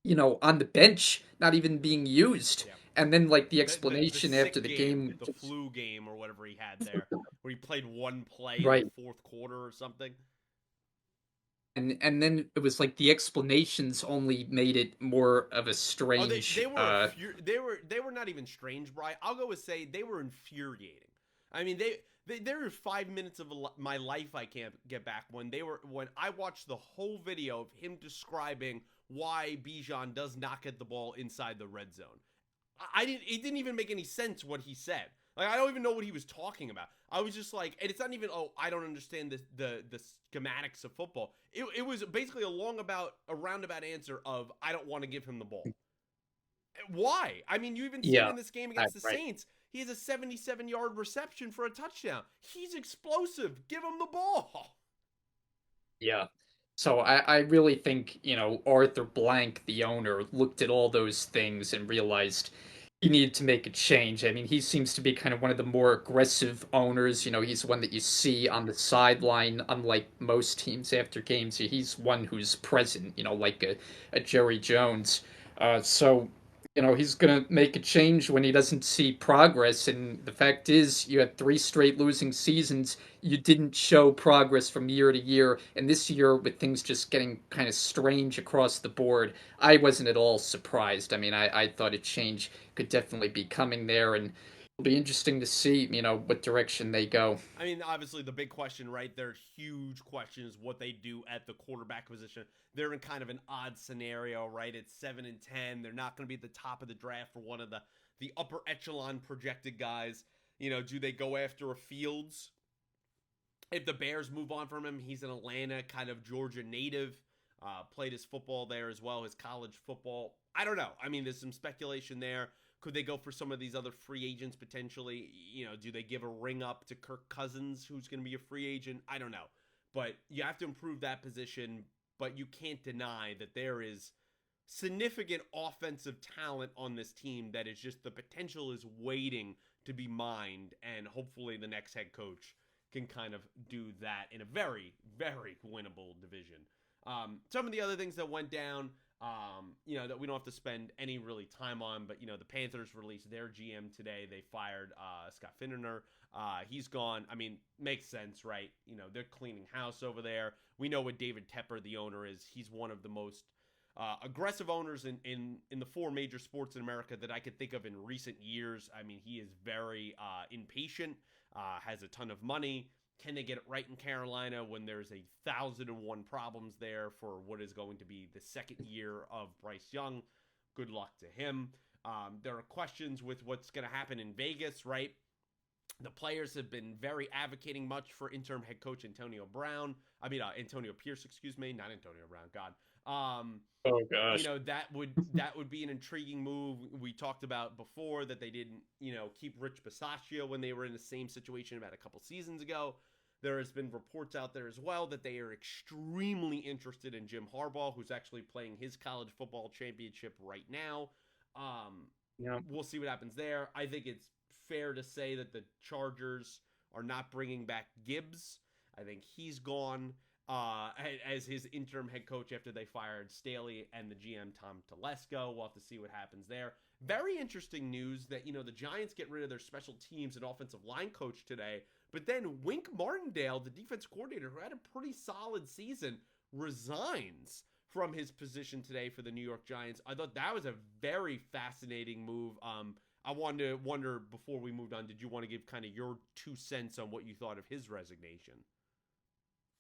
on the bench, not even being used. Yeah. And then like the The explanation after sick the game, game, the flu game or whatever he had there, where he played one play in the right? fourth quarter or something. And then it was like the explanations only made it more of a Oh, they strange. were they were not even strange, Brian. I'll go and say they were infuriating. I mean, there were 5 minutes of my life I can't get back when I watched the whole video of him describing why Bijan does not get the ball inside the red zone. I didn't. It didn't even make any sense what he said. Like I don't even know what he was talking about. I was just like, and it's not even. Oh, I don't understand the schematics of football. It was basically a roundabout answer of I don't want to give him the ball. Why? I mean, you even see it Yeah, in this game against the right. Saints. He has a 77-yard reception for a touchdown. He's explosive. Give him the ball. Yeah. So I really think, Arthur Blank, the owner, looked at all those things and realized he needed to make a change. I mean, he seems to be kind of one of the more aggressive owners. He's one that you see on the sideline, unlike most teams after games. He's one who's present, like a Jerry Jones. So he's going to make a change when he doesn't see progress. And the fact is, you had 3 straight losing seasons. You didn't show progress from year to year. And this year, with things just getting kind of strange across the board, I wasn't at all surprised. I mean, I thought a change could definitely be coming there. And it'll be interesting to see, what direction they go. I mean, obviously, the big question, right? Their huge question is what they do at the quarterback position. They're in kind of an odd scenario, right? It's 7-10. They're not going to be at the top of the draft for one of the upper echelon projected guys. Do they go after a Fields? If the Bears move on from him, he's an Atlanta kind of Georgia native. Played his football there as well, his college football. I don't know. I mean, there's some speculation there. Could they go for some of these other free agents potentially? Do they give a ring up to Kirk Cousins, who's going to be a free agent? I don't know. But you have to improve that position. But you can't deny that there is significant offensive talent on this team that is just the potential is waiting to be mined. And hopefully the next head coach can kind of do that in a very, very winnable division. Some of the other things that went down, that we don't have to spend any really time on, but the Panthers released their GM today. They fired Scott Finnener. He's gone. I mean, makes sense, right? They're cleaning house over there. We know what David Tepper, the owner, is. He's one of the most aggressive owners in the 4 major sports in America that I could think of in recent years. I mean, he is very impatient, has a ton of money. Can they get it right in Carolina when there's 1,001 problems there for what is going to be the second year of Bryce Young? Good luck to him. There are questions with what's going to happen in Vegas, right? The players have been very advocating much for interim head coach Antonio Brown. Antonio Pierce, excuse me, not Antonio Brown. God. Oh gosh. That would be an intriguing move. We talked about before that they didn't, keep Rich Bisaccia when they were in the same situation about a couple seasons ago. There has been reports out there as well that they are extremely interested in Jim Harbaugh, who's actually playing his college football championship right now. Yeah. We'll see what happens there. I think it's fair to say that the Chargers are not bringing back Gibbs. I think he's gone as his interim head coach after they fired Staley and the GM Tom Telesco. We'll have to see what happens there. Very interesting news that the Giants get rid of their special teams and offensive line coach today, but then Wink Martindale, the defense coordinator who had a pretty solid season, resigns from his position today for the New York Giants. I thought that was a very fascinating move. I wanted to wonder before we moved on, did you want to give kind of your 2 cents on what you thought of his resignation?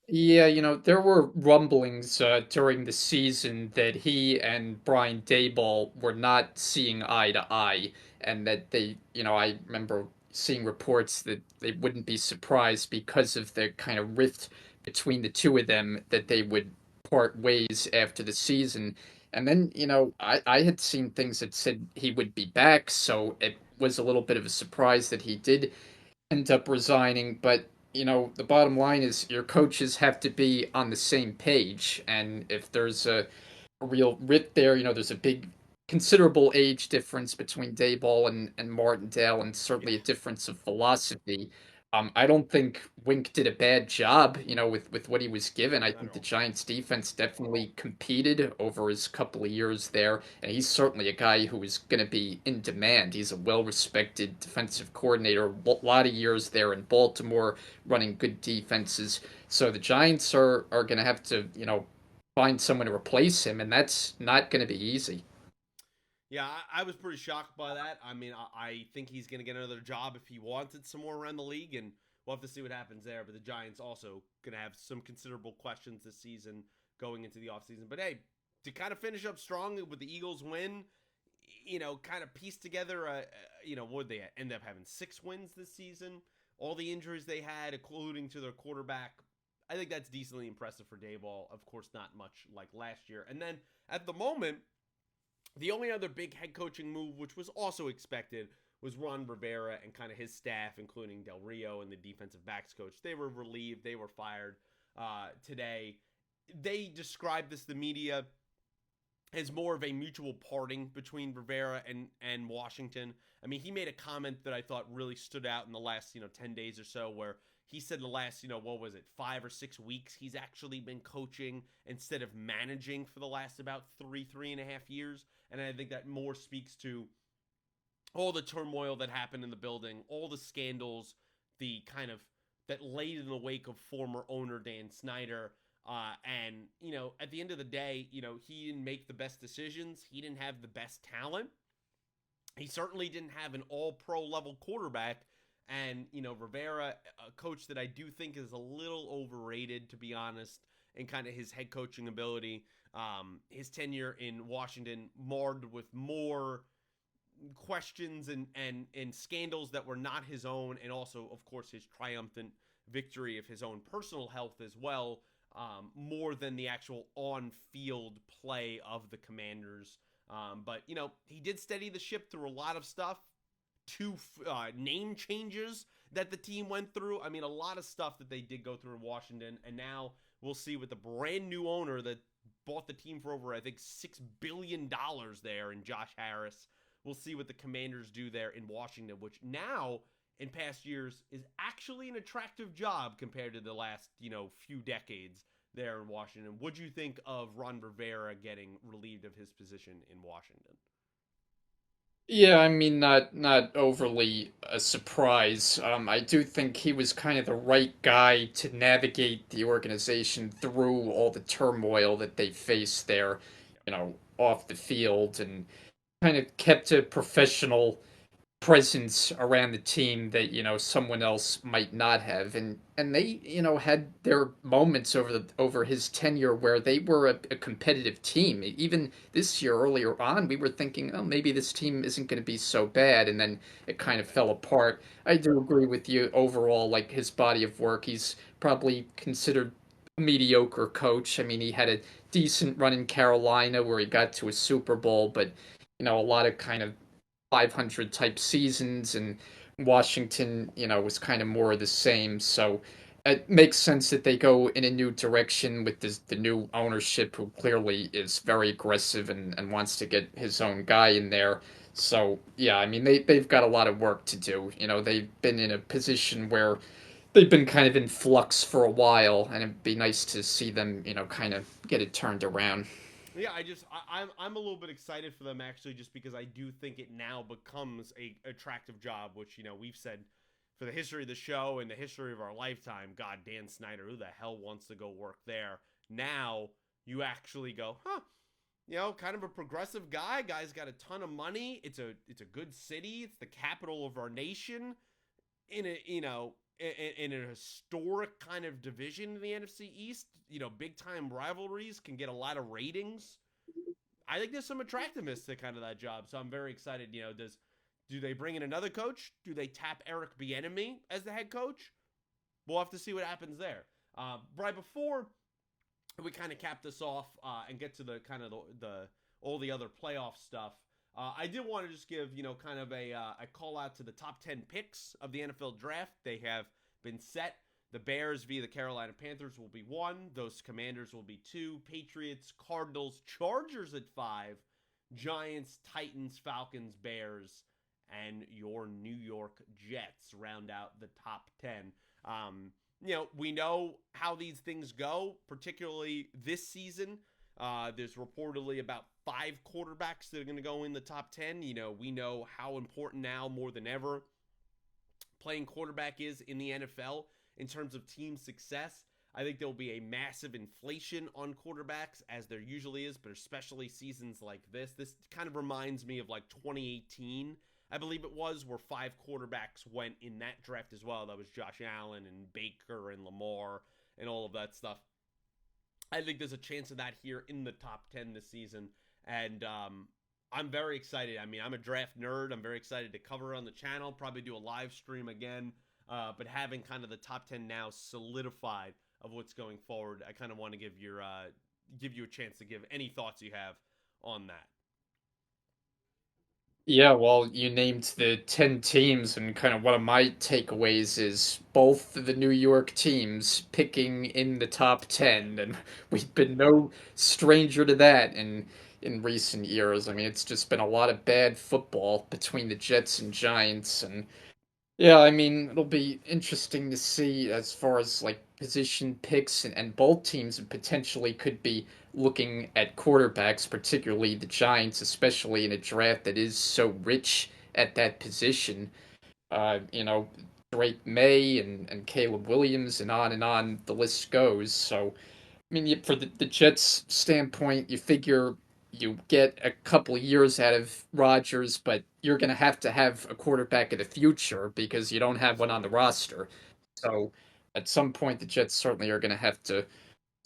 Yeah, there were rumblings during the season that he and Brian Daboll were not seeing eye to eye, and that I remember seeing reports that they wouldn't be surprised because of the kind of rift between the two of them that they would part ways after the season. And then, I had seen things that said he would be back, so it was a little bit of a surprise that he did end up resigning. But the bottom line is your coaches have to be on the same page, and if there's a real rift there, there's a big, considerable age difference between Dayball and Martindale, and Yeah, certainly a difference of philosophy. I don't think Wink did a bad job, with what he was given. I not at think the all. Giants defense definitely competed over his couple of years there, and he's certainly a guy who is going to be in demand. He's a well-respected defensive coordinator, a lot of years there in Baltimore, running good defenses. So the Giants are going to have to, find someone to replace him, and that's not going to be easy. Yeah, I was pretty shocked by that. I mean, I think he's going to get another job if he wants it somewhere around the league, and we'll have to see what happens there. But the Giants also going to have some considerable questions this season going into the offseason. But hey, to kind of finish up strong with the Eagles win, kind of piece together, what they end up having 6 wins this season. All the injuries they had, including to their quarterback, I think that's decently impressive for Dayball. Of course, not much like last year. And then at the moment, the only other big head coaching move, which was also expected, was Ron Rivera and kind of his staff, including Del Rio and the defensive backs coach. They were relieved. They were fired today. They described this to the media as more of a mutual parting between Rivera and Washington. I mean, he made a comment that I thought really stood out in the last 10 days or so, where he said the last what was it, 5 or 6 weeks, he's actually been coaching instead of managing for the last about 3.5 years, and I think that more speaks to all the turmoil that happened in the building, all the scandals, the kind of that laid in the wake of former owner Dan Snyder. And, at the end of the day, he didn't make the best decisions. He didn't have the best talent. He certainly didn't have an all pro level quarterback. And, Rivera, a coach that I do think is a little overrated, to be honest, and kind of his head coaching ability. His tenure in Washington marred with more questions and scandals that were not his own, and also, of course, his triumphant victory of his own personal health as well, more than the actual on-field play of the Commanders. But he did steady the ship through a lot of stuff. 2 name changes that the team went through. I mean, a lot of stuff that they did go through in Washington, and now we'll see with the brand new owner that bought the team for over, I think, $6 billion there in Josh Harris. We'll see what the Commanders do there in Washington, which now in past years is actually an attractive job compared to the last, few decades there in Washington. What'd you think of Ron Rivera getting relieved of his position in Washington? Yeah, I mean, not overly a surprise. I do think he was kind of the right guy to navigate the organization through all the turmoil that they faced there, off the field, and kind of kept a professional presence around the team that someone else might not have, and they had their moments over his tenure where they were a competitive team. Even this year, earlier on, we were thinking, oh, maybe this team isn't going to be so bad, and then it kind of fell apart. I do agree with you overall, like his body of work, he's probably considered a mediocre coach. I mean, he had a decent run in Carolina where he got to a Super Bowl, but a lot of kind of 500 type seasons, and Washington, was kind of more of the same. So it makes sense that they go in a new direction with the new ownership, who clearly is very aggressive and wants to get his own guy in there. So yeah, I mean they've got a lot of work to do. They've been in a position where they've been kind of in flux for a while, and it'd be nice to see them, kind of get it turned around. Yeah, I'm a little bit excited for them actually, just because I do think it now becomes a attractive job, which we've said for the history of the show and the history of our lifetime. God, Dan Snyder, who the hell wants to go work there? Now you actually go, huh? Kind of a progressive guy. Guy's got a ton of money. It's a good city. It's the capital of our nation. In a in a historic kind of division in the NFC East, big time rivalries can get a lot of ratings. I think there's some attractiveness to kind of that job, so I'm very excited. Do they bring in another coach? Do they tap Eric Bieniemy as the head coach? We'll have to see what happens there. Right before we kind of cap this off and get to the kind of the all the other playoff stuff. I did want to just give, kind of a call out to the top 10 picks of the NFL draft. They have been set. The Bears via the Carolina Panthers will be 1. Those Commanders will be 2. Patriots, Cardinals, Chargers at 5. Giants, Titans, Falcons, Bears, and your New York Jets round out the top 10. We know how these things go, particularly this season. There's reportedly about 5 quarterbacks that are going to go in the top 10. We know how important now more than ever playing quarterback is in the NFL in terms of team success. I think there will be a massive inflation on quarterbacks, as there usually is, but especially seasons like this. This kind of reminds me of like 2018, I believe it was, where 5 quarterbacks went in that draft as well. That was Josh Allen and Baker and Lamar and all of that stuff. I think there's a chance of that here in the top 10 this season. And I'm very excited. I mean, I'm a draft nerd. I'm very excited to cover it on the channel, probably do a live stream again. But having kind of the top 10 now solidified of what's going forward, I kind of want to give you a chance to give any thoughts you have on that. Yeah, well, you named the 10 teams, and kind of one of my takeaways is both the New York teams picking in the top 10, and we've been no stranger to that in recent years. I mean, it's just been a lot of bad football between the Jets and Giants, and yeah, I mean, it'll be interesting to see as far as like position picks, and both teams potentially could be looking at quarterbacks, particularly the Giants, especially in a draft that is so rich at that position. You know, Drake May and Caleb Williams and on the list goes. So I mean, for the Jets' standpoint, you figure you get a couple of years out of Rodgers, but you're going to have a quarterback of the future because you don't have one on the Absolutely. roster. So at some point, the Jets certainly are going to have to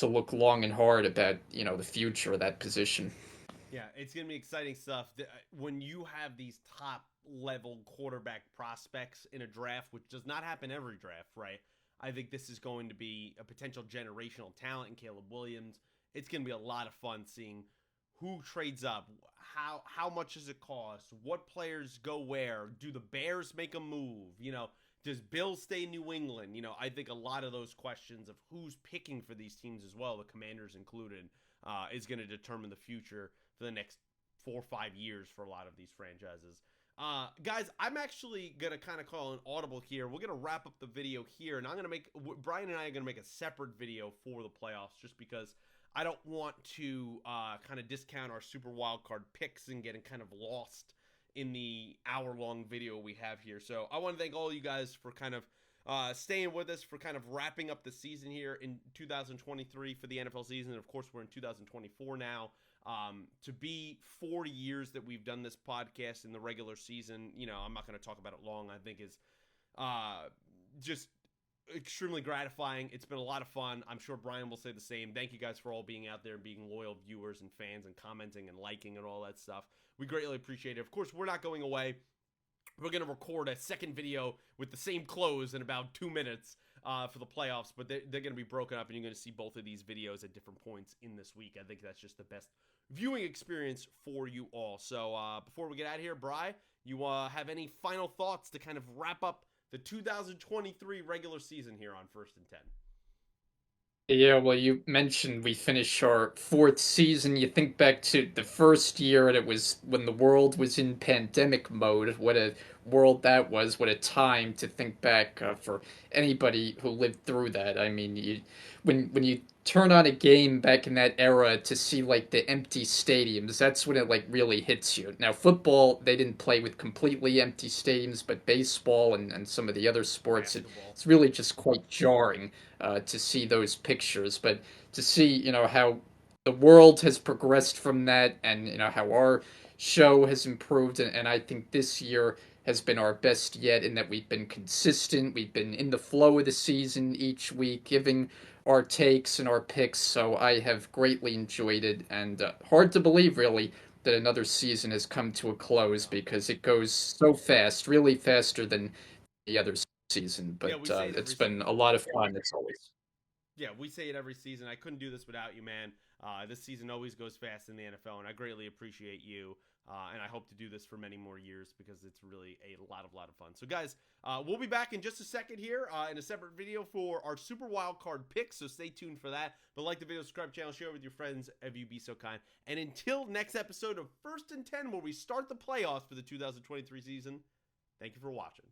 look long and hard about the future of that position. Yeah, it's going to be exciting stuff. When you have these top level quarterback prospects in a draft, which does not happen every draft, right? I think this is going to be a potential generational talent in Caleb Williams. It's going to be a lot of fun seeing who trades up, how much does it cost, what players go where, do the Bears make a move, does Bill stay in New England? I think a lot of those questions of who's picking for these teams as well, the Commanders included, is going to determine the future for the next 4 or 5 years for a lot of these franchises. Guys, I'm actually gonna kind of call an audible here. We're gonna wrap up the video here, and I'm gonna make Brian and I are gonna make a separate video for the playoffs, just because I don't want to kind of discount our super wild card picks and getting kind of lost in the hour-long video we have here. So I want to thank all you guys for kind of staying with us for kind of wrapping up the season here in 2023 for the NFL season. And of course, we're in 2024 now. To be 40 years that we've done this podcast in the regular season, I'm not going to talk about it long. I think is just extremely gratifying. It's been a lot of fun. I'm sure Brian will say the same. Thank you guys for all being out there and being loyal viewers and fans and commenting and liking and all that stuff. We greatly appreciate it. Of course, we're not going away. We're going to record a second video with the same close in about 2 minutes for the playoffs, but they're going to be broken up, and you're going to see both of these videos at different points in this week. I think that's just the best viewing experience for you all. So before we get out of here, Bri, you have any final thoughts to kind of wrap up the 2023 regular season here on First and 10? Yeah, well, you mentioned we finished our fourth season. You think back to the first year, and it was when the world was in pandemic mode. What a world that was. What a time to think back for anybody who lived through that. I mean, when you turn on a game back in that era to see like the empty stadiums, that's when it like really hits you. Now, football, they didn't play with completely empty stadiums, but baseball and some of the other sports, Basketball. it's really just quite jarring to see those pictures, but to see how the world has progressed from that, and how our show has improved, and I think this year has been our best yet in that we've been consistent. We've been in the flow of the season each week, giving our takes and our picks. So I have greatly enjoyed it, and hard to believe, really, that another season has come to a I close know. because it goes so fast, really faster than the other season. Yeah, But we say it it's every been a lot of fun. It's always. Yeah, we say it every season. I couldn't do this without you, man. This season always goes fast in the NFL, and I greatly appreciate you And I hope to do this for many more years because it's really a lot of fun. So guys, we'll be back in just a second here in a separate video for our Super Wild Card picks. So stay tuned for that. But like the video, subscribe to the channel, share it with your friends if you be so kind. And until next episode of First and 10, where we start the playoffs for the 2023 season, thank you for watching.